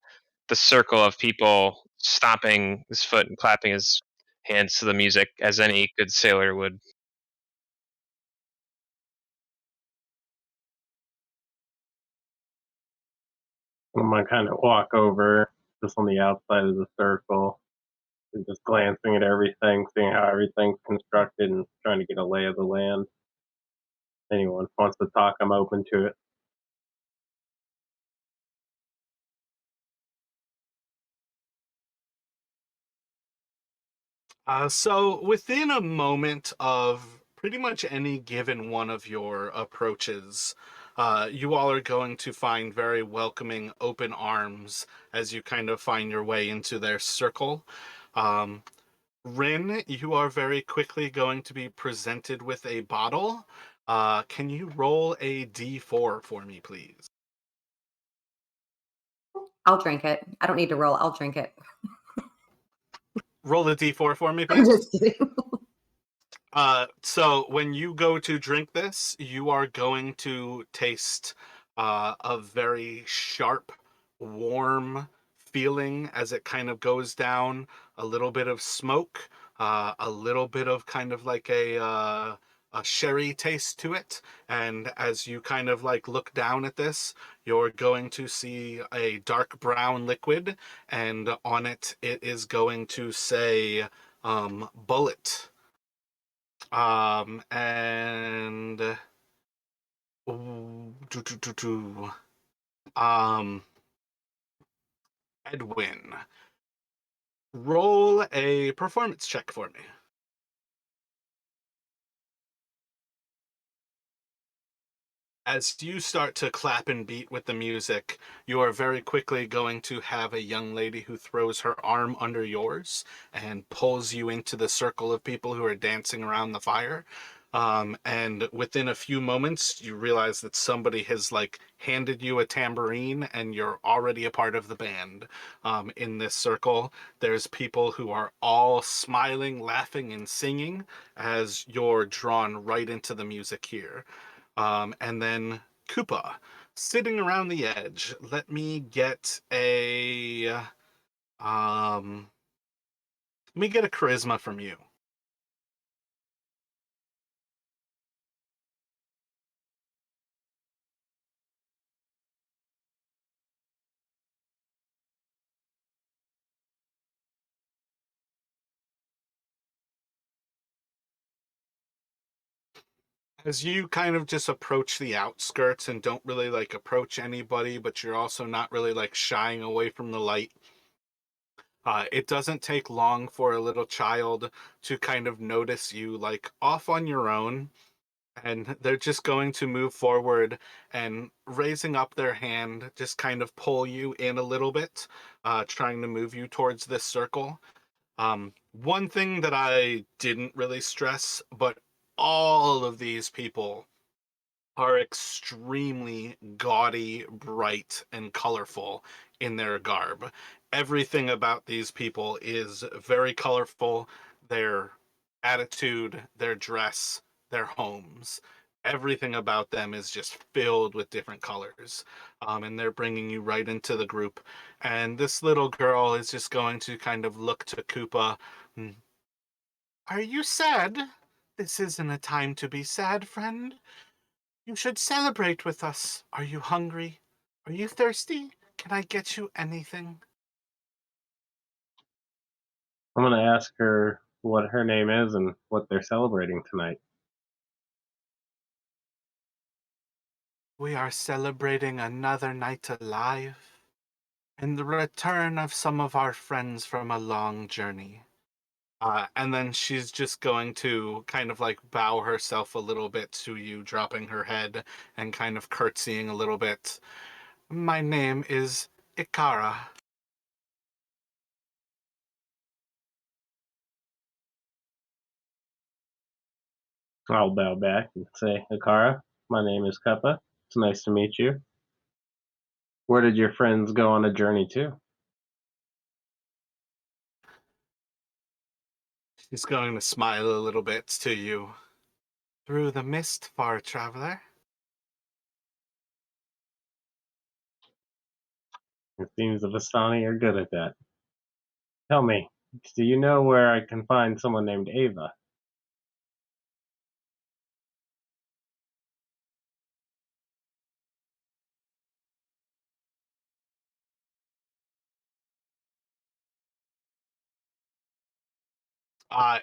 the circle of people, stomping his foot and clapping his hands to the music as any good sailor would. I'm gonna kind of walk over just on the outside of the circle and just glancing at everything, seeing how everything's constructed, and trying to get a lay of the land. Anyone wants to talk, I'm open to it. So within a moment of pretty much any given one of your approaches, you all are going to find very welcoming open arms as you kind of find your way into their circle. Um, Rin, you are very quickly going to be presented with a bottle. Can you roll a d4 for me, please? I'll drink it. I don't need to roll. I'll drink it. Roll a d4 for me, I'm please. just kidding. So when you go to drink this, you are going to taste a very sharp, warm feeling as it kind of goes down. A little bit of smoke, a little bit of kind of like a sherry taste to it. And as you kind of like look down at this, you're going to see a dark brown liquid, and on it, it is going to say bullet. And ooh, um, Edwin, roll a performance check for me. As you start to clap and beat with the music, you are very quickly going to have a young lady who throws her arm under yours and pulls you into the circle of people who are dancing around the fire. And within a few moments, you realize that somebody has like handed you a tambourine and you're already a part of the band. In this circle, there's people who are all smiling, laughing, and singing as you're drawn right into the music here. And then Koopa, sitting around the edge. Let me get a charisma from you. As you kind of just approach the outskirts and don't really like approach anybody, but you're also not really like shying away from the light. It doesn't take long for a little child to kind of notice you like off on your own, and they're just going to move forward and raising up their hand, just kind of pull you in a little bit, trying to move you towards this circle. One thing that I didn't really stress, but all of these people are extremely gaudy, bright, and colorful in their garb. Everything about these people is very colorful. Their attitude, their dress, their homes, everything about them is just filled with different colors. And they're bringing you right into the group. And this little girl is just going to kind of look to Koopa. "Hmm, are you sad? This isn't a time to be sad, friend. You should celebrate with us. Are you hungry? Are you thirsty? Can I get you anything? I'm gonna ask her what her name is and what they're celebrating tonight. We are celebrating another night alive and the return of some of our friends from a long journey. And then she's just going to kind of like bow herself a little bit to you, dropping her head and kind of curtsying a little bit. My name is Ikara. I'll bow back and say, Akara, my name is Kappa. It's nice to meet you. Where did your friends go on a journey to? She's going to smile a little bit to you. Through the mist, far traveler. It seems the Vistani are good at that. Tell me, do you know where I can find someone named Ava? Uh,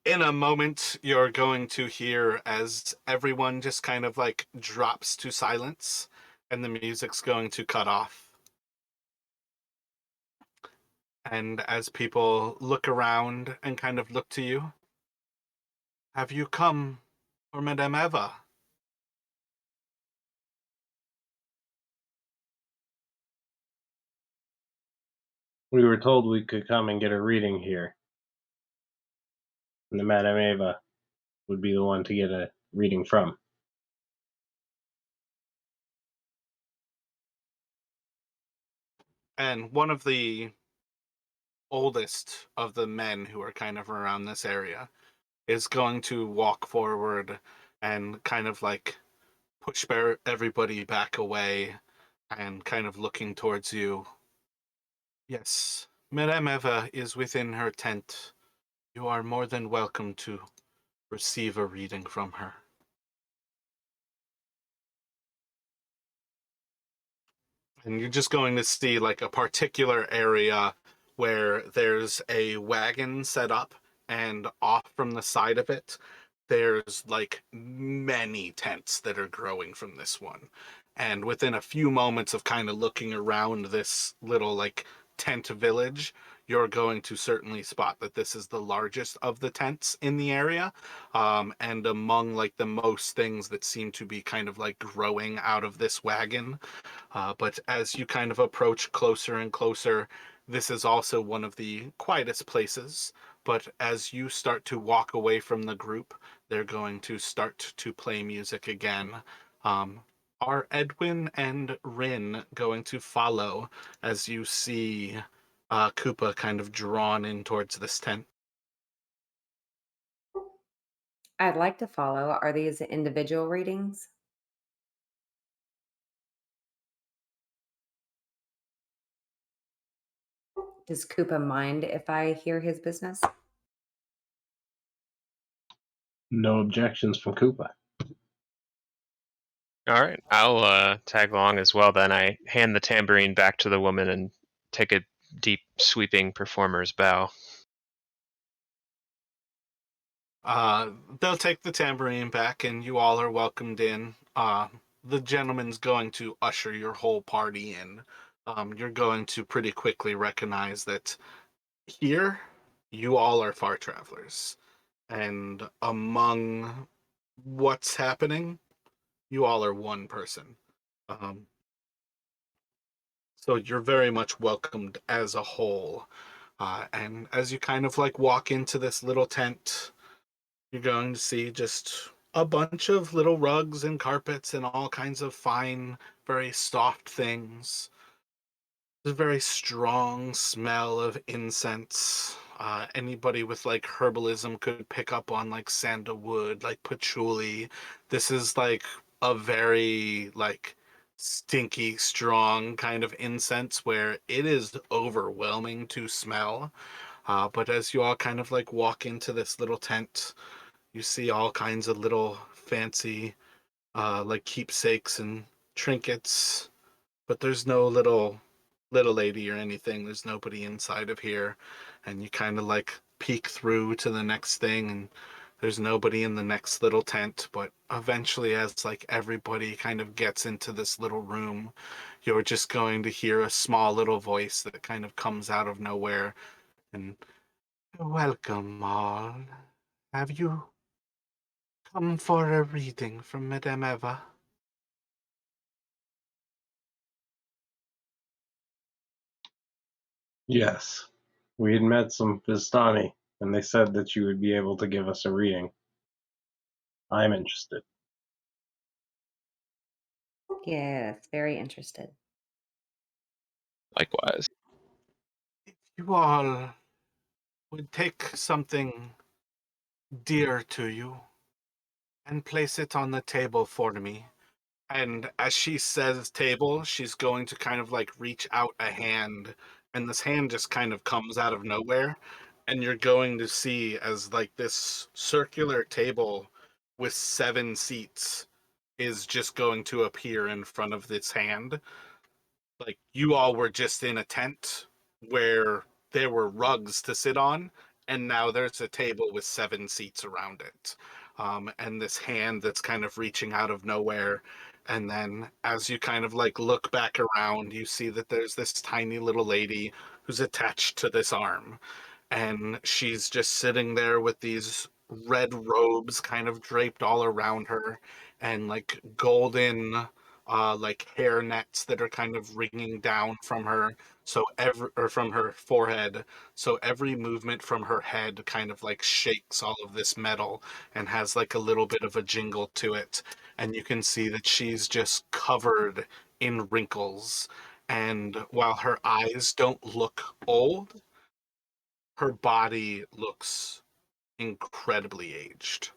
in a moment, you're going to hear as everyone just kind of like drops to silence and the music's going to cut off. And as people look around and kind of look to you, have you come for Madame Eva? We were told we could come and get a reading here, and the Madame Ava would be the one to get a reading from. And one of the oldest of the men who are kind of around this area is going to walk forward and kind of like push everybody back away and kind of looking towards you. Yes, Madame Eva is within her tent. You are more than welcome to receive a reading from her. And you're just going to see like a particular area where there's a wagon set up, and off from the side of it, there's like many tents that are growing from this one. And within a few moments of kind of looking around this little like tent village, you're going to certainly spot that this is the largest of the tents in the area. And among like the most things that seem to be kind of like growing out of this wagon, but as you kind of approach closer and closer, this is also one of the quietest places. But as you start to walk away from the group, they're going to start to play music again. Um, are Edwin and Rin going to follow as you see Koopa kind of drawn in towards this tent? I'd like to follow. Are these individual readings? Does Koopa mind if I hear his business? No objections from Koopa. All right, I'll tag along as well. Then I hand the tambourine back to the woman and take a deep, sweeping performer's bow. They'll take the tambourine back, and you all are welcomed in. The gentleman's going to usher your whole party in. You're going to pretty quickly recognize that here, you all are far travelers. And among what's happening, you all are one person. Um, so you're very much welcomed as a whole. And as you kind of like walk into this little tent, you're going to see just a bunch of little rugs and carpets and all kinds of fine, very soft things. There's a very strong smell of incense. Anybody with like herbalism could pick up on like sandalwood, like patchouli. This is like a very like stinky, strong kind of incense where it is overwhelming to smell. But as you all kind of like walk into this little tent, you see all kinds of little fancy like keepsakes and trinkets, but there's no little lady or anything. There's nobody inside of here, and you kind of like peek through to the next thing, and there's nobody in the next little tent. But eventually, as like everybody kind of gets into this little room, you're just going to hear a small little voice that kind of comes out of nowhere, and welcome all. Have you come for a reading from Madame Eva? Yes. We had met some Vistani, and they said that you would be able to give us a reading. I'm interested. Yes, very interested. Likewise. If you all would take something dear to you and place it on the table for me. And as she says table, she's going to kind of like reach out a hand, and this hand just kind of comes out of nowhere. And you're going to see as like this circular table with 7 seats is just going to appear in front of this hand. Like you all were just in a tent where there were rugs to sit on, and now there's a table with 7 seats around it. And this hand that's kind of reaching out of nowhere. And then as you kind of like look back around, you see that there's this tiny little lady who's attached to this arm. And she's just sitting there with these red robes kind of draped all around her, and like golden like hair nets that are kind of ringing down from her, so every or from her forehead, so every movement from her head kind of like shakes all of this metal and has like a little bit of a jingle to it. And you can see that she's just covered in wrinkles, and while her eyes don't look old, her body looks incredibly aged.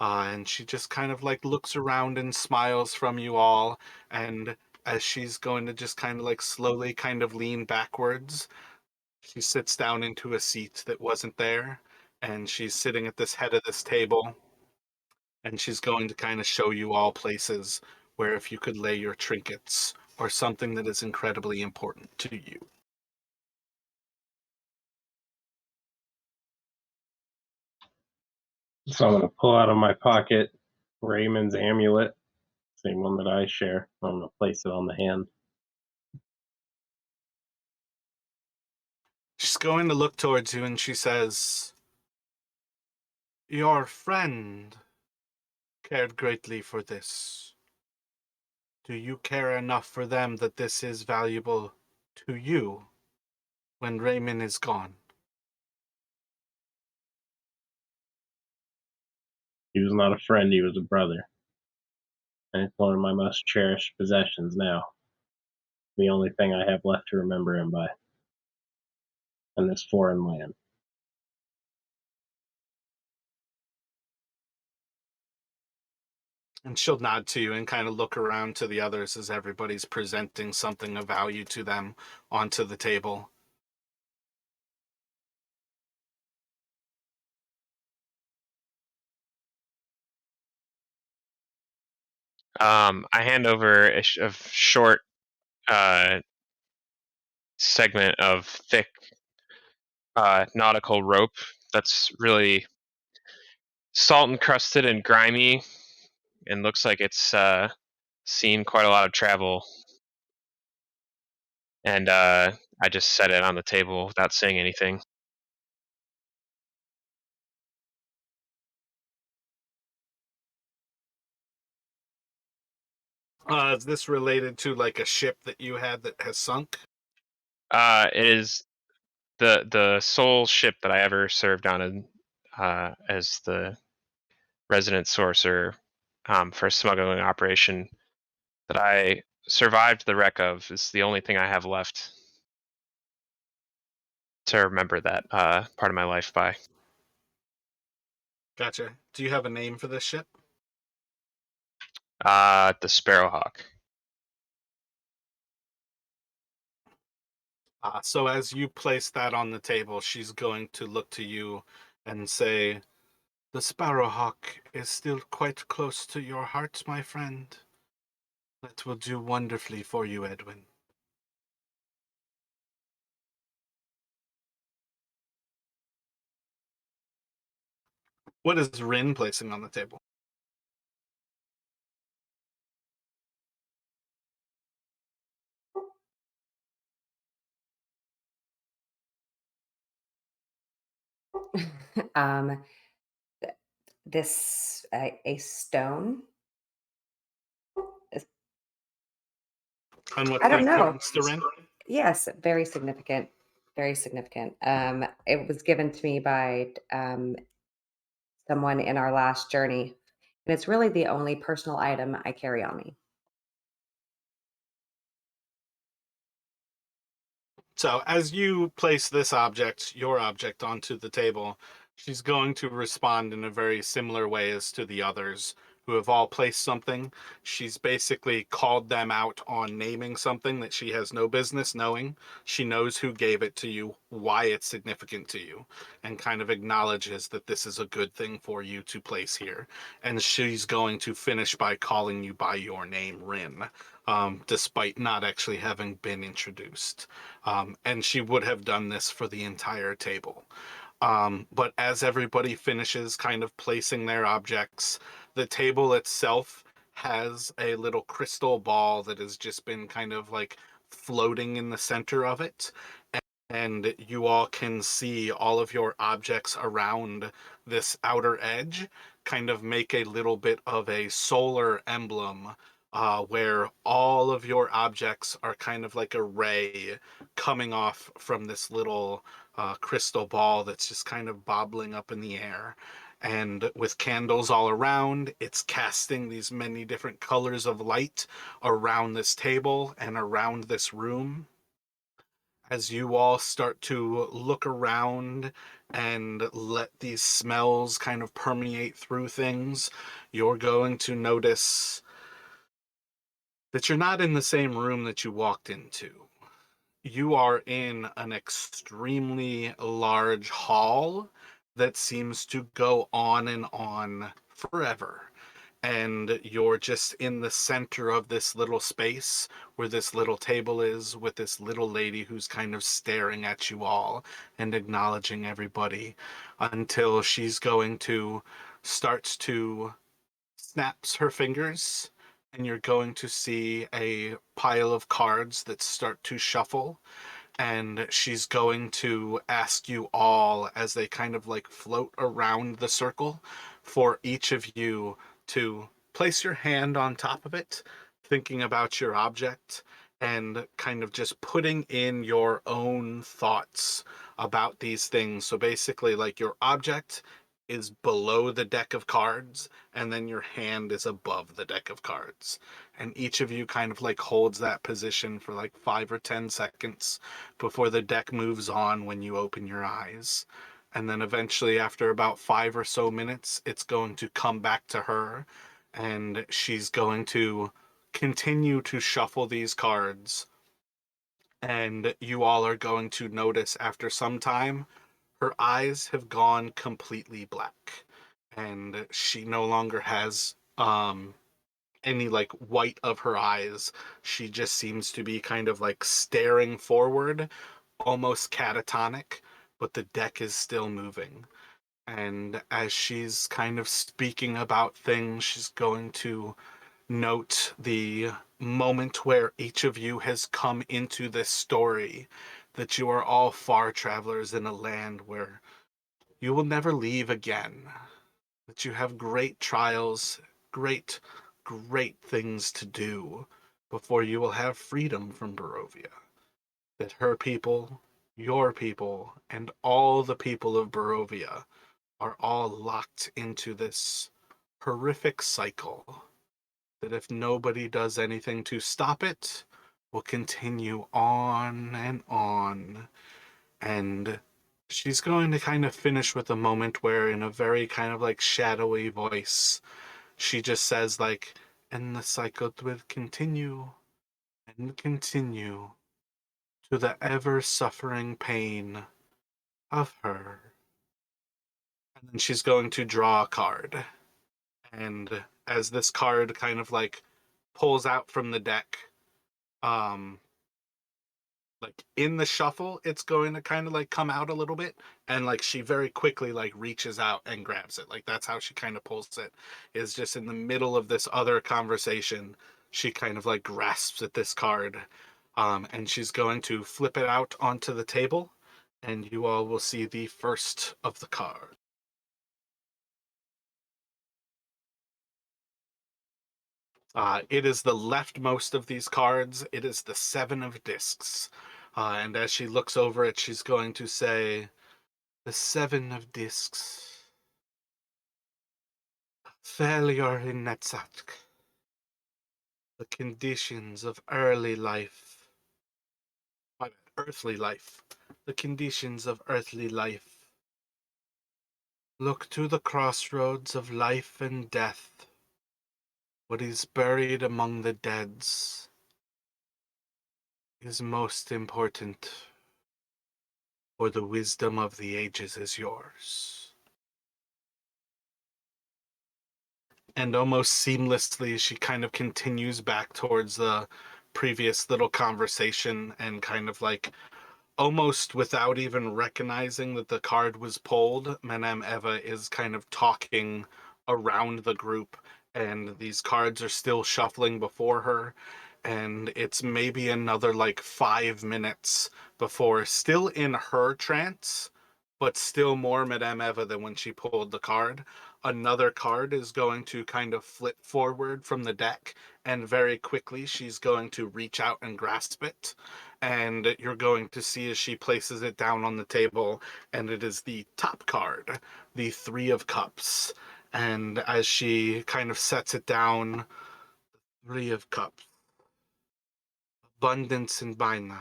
And she just kind of like looks around and smiles from you all. And as she's going to just kind of like slowly kind of lean backwards, she sits down into a seat that wasn't there. And she's sitting at this head of this table. And she's going to kind of show you all places where if you could lay your trinkets or something that is incredibly important to you. So I'm going to pull out of my pocket Raymond's amulet, same one that I share. I'm going to place it on the hand. She's going to look towards you and she says, "Your friend cared greatly for this. Do you care enough for them that this is valuable to you when Raymond is gone?" He was not a friend, he was a brother. And it's one of my most cherished possessions now. The only thing I have left to remember him by. In this foreign land. And she'll nod to you and kind of look around to the others as everybody's presenting something of value to them onto the table. I hand over a short segment of thick nautical rope that's really salt encrusted and grimy and looks like it's seen quite a lot of travel. And I just set it on the table without saying anything. Is this related to like a ship that you had that has sunk? It is the sole ship that I ever served on as the resident sorcerer for a smuggling operation that I survived the wreck of. Is the only thing I have left to remember that part of my life by. Gotcha. Do you have a name for this ship? The Sparrowhawk. So as you place that on the table, she's going to look to you and say, The sparrowhawk is still quite close to your heart, my friend. That will do wonderfully for you, Edwin. What is Rin placing on the table? um, this a stone. And what's I the don't know. importance to Rin? Yes, very significant. Very significant. It was given to me by someone in our last journey, and it's really the only personal item I carry on me. So as you place this object, your object, onto the table, she's going to respond in a very similar way as to the others who have all placed something. She's basically called them out on naming something that she has no business knowing. She knows who gave it to you, why it's significant to you, and kind of acknowledges that this is a good thing for you to place here. And she's going to finish by calling you by your name, Rin, despite not actually having been introduced. And she would have done this for the entire table. But as everybody finishes kind of placing their objects, the table itself has a little crystal ball that has just been kind of like floating in the center of it. And you all can see all of your objects around this outer edge kind of make a little bit of a solar emblem, where all of your objects are kind of like a ray coming off from this little crystal ball that's just kind of bobbling up in the air. And with candles all around, it's casting these many different colors of light around this table and around this room. As you all start to look around and let these smells kind of permeate through things, you're going to notice that you're not in the same room that you walked into. You are in an extremely large hall that seems to go on and on forever. And you're just in the center of this little space where this little table is, with this little lady who's kind of staring at you all and acknowledging everybody, until she's going to start to snaps her fingers, and you're going to see a pile of cards that start to shuffle. And she's going to ask you all, as they kind of like float around the circle, for each of you to place your hand on top of it, thinking about your object, and kind of just putting in your own thoughts about these things. So basically, like, your object is below the deck of cards, and then your hand is above the deck of cards. And each of you kind of like holds that position for like 5 or 10 seconds before the deck moves on when you open your eyes. And then eventually, after about 5 or so minutes, it's going to come back to her, and she's going to continue to shuffle these cards. And you all are going to notice after some time, her eyes have gone completely black. And she no longer has any like white of her eyes. She just seems to be kind of like staring forward, almost catatonic, but the deck is still moving. And as she's kind of speaking about things, she's going to note the moment where each of you has come into this story, that you are all far travelers in a land where you will never leave again, that you have great trials, great, great things to do before you will have freedom from Barovia. That her people, your people, and all the people of Barovia are all locked into this horrific cycle that, if nobody does anything to stop it, will continue on and on. And she's going to kind of finish with a moment where, in a very kind of like shadowy voice, she just says, like, and the cycle will continue and continue to the ever suffering pain of her. And then she's going to draw a card. And as this card kind of like pulls out from the deck, um, like in the shuffle, it's going to kind of like come out a little bit, and like she very quickly like reaches out and grabs it. Like that's how she kind of pulls it, is just in the middle of this other conversation. She kind of like grasps at this card, and she's going to flip it out onto the table, and you all will see the first of the cards. It is the leftmost of these cards. It is the Seven of Discs. And as she looks over it, she's going to say, the Seven of Discs. Failure in Netzach. The conditions of early life. Earthly life. The conditions of earthly life. Look to the crossroads of life and death. What is buried among the deads is most important, for the wisdom of the ages is yours. And almost seamlessly, she kind of continues back towards the previous little conversation, and kind of like almost without even recognizing that the card was pulled, Madame Eva is kind of talking around the group, and these cards are still shuffling before her, and it's maybe another like 5 minutes before, still in her trance, but still more Madame Eva than when she pulled the card. Another card is going to kind of flip forward from the deck, and very quickly she's going to reach out and grasp it. And you're going to see as she places it down on the table, and it is the top card, the Three of Cups. And as she kind of sets it down, Three of Cups, abundance in Bina,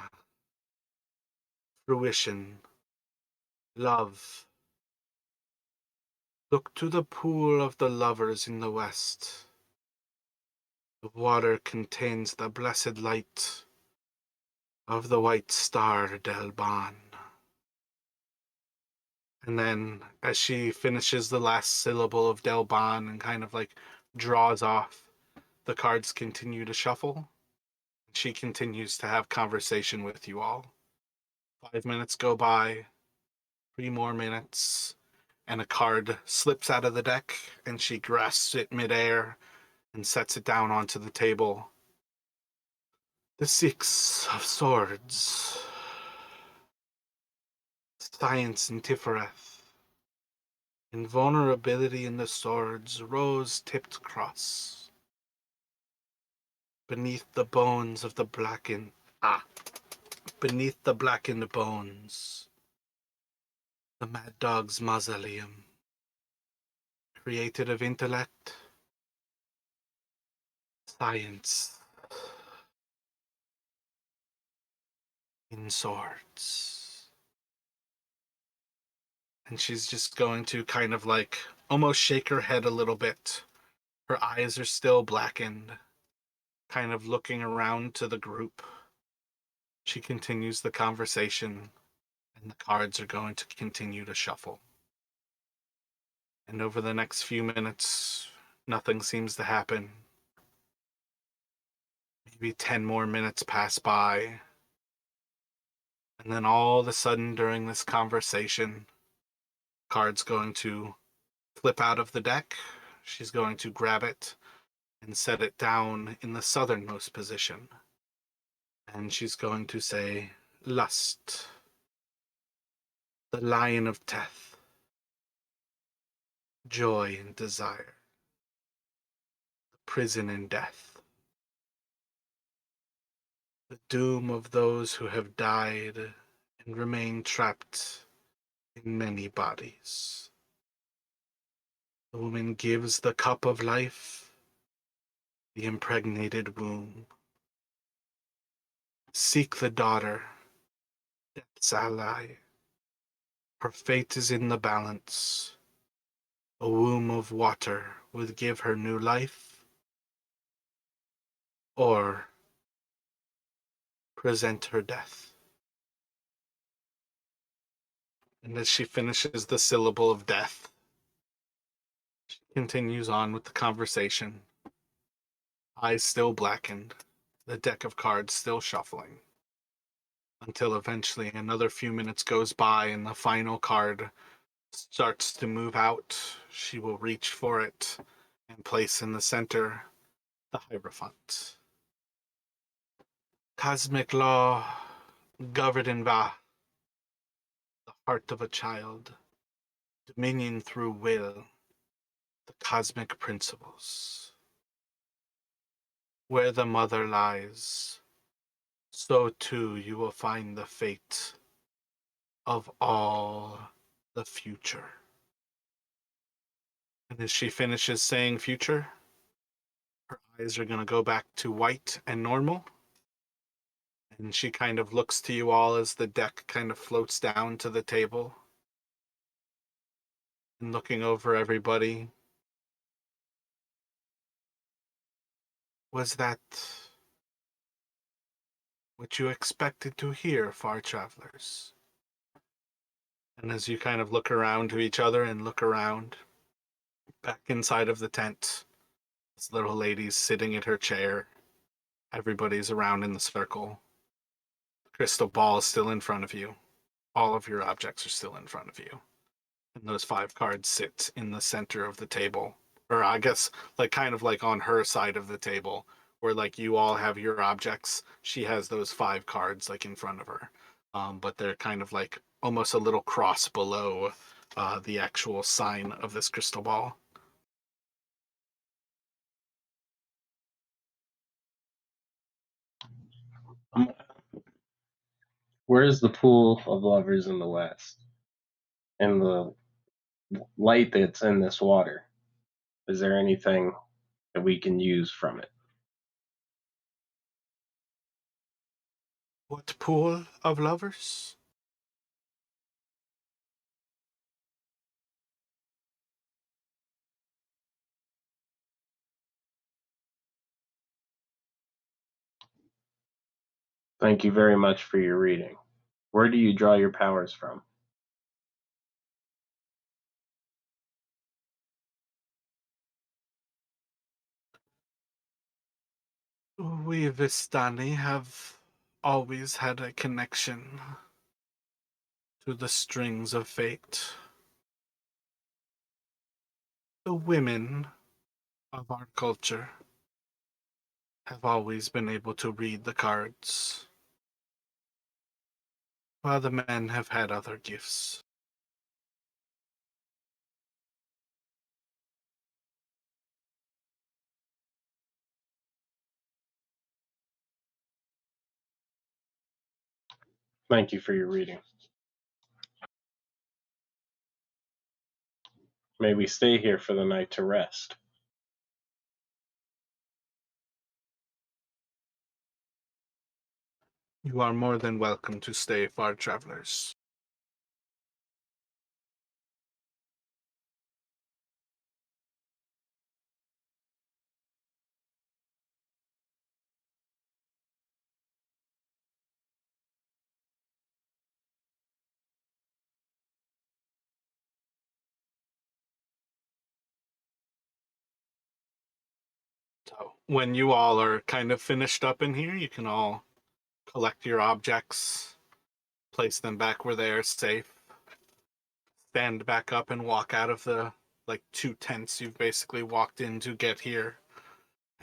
fruition, love. Look to the pool of the lovers in the west. The water contains the blessed light of the white star Del Ban. And then as she finishes the last syllable of Del Ban and kind of like draws off, the cards continue to shuffle. She continues to have conversation with you all. 5 minutes go by, 3 more minutes, and a card slips out of the deck, and she grasps it midair and sets it down onto the table. The Six of Swords. Science in Tifereth. Invulnerability in the swords, rose-tipped cross. Beneath the bones of the blackened... Beneath the blackened bones. The Mad Dog's mausoleum. Created of intellect. Science. In swords. And she's just going to kind of like almost shake her head a little bit. Her eyes are still blackened, kind of looking around to the group. She continues the conversation, and the cards are going to continue to shuffle. And over the next few minutes, nothing seems to happen. Maybe 10 more minutes pass by. And then all of a sudden during this conversation, card's going to flip out of the deck. She's going to grab it and set it down in the southernmost position. And she's going to say, Lust, the Lion of Teth, joy and desire, the prison and death, the doom of those who have died and remain trapped in many bodies. The woman gives the cup of life, the impregnated womb. Seek the daughter, death's ally. Her fate is in the balance. A womb of water would give her new life, or present her death. And as she finishes the syllable of death, continues on with the conversation. Eyes still blackened, the deck of cards still shuffling. Until eventually another few minutes goes by and the final card starts to move out. She will reach for it and place in the center the Hierophant. Cosmic law, governed by the heart of a child, dominion through will, the cosmic principles. Where the mother lies, so too you will find the fate of all the future. And as she finishes saying future, her eyes are going to go back to white and normal. And she kind of looks to you all as the deck kind of floats down to the table. And looking over everybody, was that what you expected to hear, far travelers? And as you kind of look around to each other and look around, back inside of the tent, this little lady's sitting at her chair. Everybody's around in the circle. The crystal ball is still in front of you. All of your objects are still in front of you. And those 5 cards sit in the center of the table. Or I guess like kind of like on her side of the table, where like you all have your objects. She has those 5 cards like in front of her. But they're kind of like almost a little cross below the actual sign of this crystal ball. Where is the pool of lovers in the west? And the light that's in this water? Is there anything that we can use from it? What pool of lovers? Thank you very much for your reading. Where do you draw your powers from? We Vistani have always had a connection to the strings of fate. The women of our culture have always been able to read the cards, while the men have had other gifts. Thank you for your reading. May we stay here for the night to rest? You are more than welcome to stay, far travelers. So, when you all are kind of finished up in here, you can all collect your objects, place them back where they are safe, stand back up and walk out of the like 2 tents you've basically walked in to get here.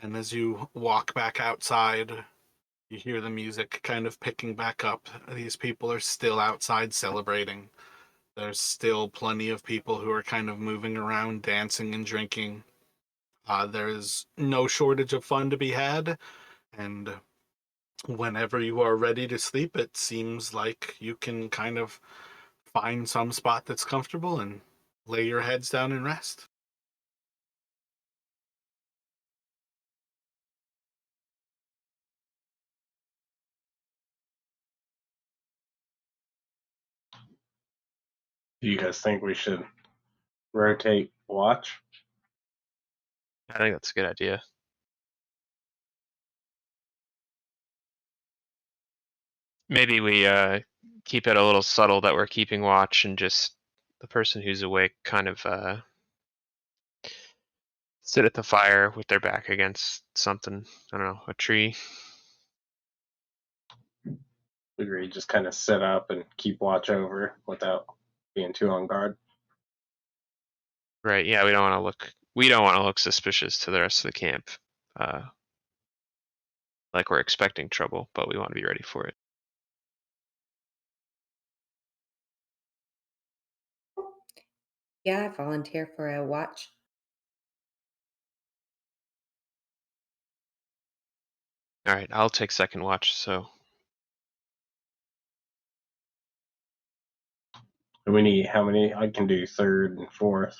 And as you walk back outside, you hear the music kind of picking back up. These people are still outside celebrating. There's still plenty of people who are kind of moving around, dancing and drinking. There's no shortage of fun to be had, and whenever you are ready to sleep, it seems like you can kind of find some spot that's comfortable and lay your heads down and rest. Do you guys think we should rotate watch? I think that's a good idea. Maybe we keep it a little subtle that we're keeping watch, and just the person who's awake kind of sit at the fire with their back against something. I don't know, a tree. Agreed. Just kind of sit up and keep watch over without being too on guard. Right. Yeah, we don't want to look. We don't want to look suspicious to the rest of the camp. Like we're expecting trouble, but we want to be ready for it. Yeah, I volunteer for a watch. All right, I'll take second watch. So And we need how many? I can do third and fourth.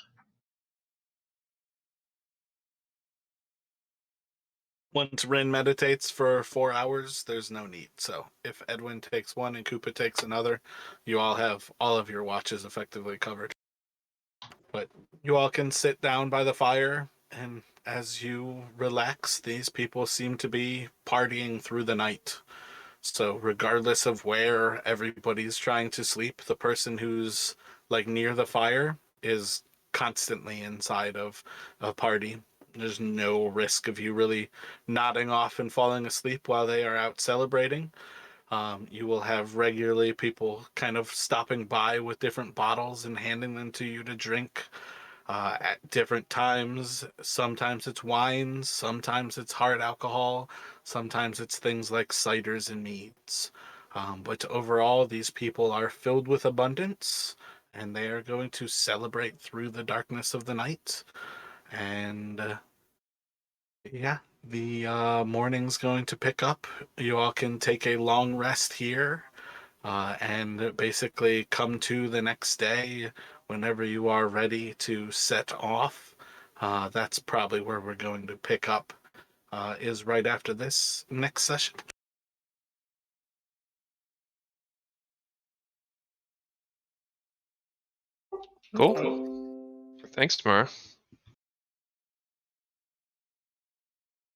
Once Rin meditates for 4 hours, there's no need. So if Edwin takes one and Koopa takes another, you all have all of your watches effectively covered. But you all can sit down by the fire, and as you relax, these people seem to be partying through the night. So regardless of where everybody's trying to sleep, the person who's like near the fire is constantly inside of a party. There's no risk of you really nodding off and falling asleep while they are out celebrating. You will have regularly people kind of stopping by with different bottles and handing them to you to drink at different times. Sometimes it's wines, sometimes it's hard alcohol, sometimes it's things like ciders and meads. But overall, these people are filled with abundance, and they are going to celebrate through the darkness of the night. And yeah, the morning's going to pick up. You all can take a long rest here. And basically come to the next day whenever you are ready to set off. That's probably where we're going to pick up, is right after this next session. cool. Okay. Thanks, Tamara.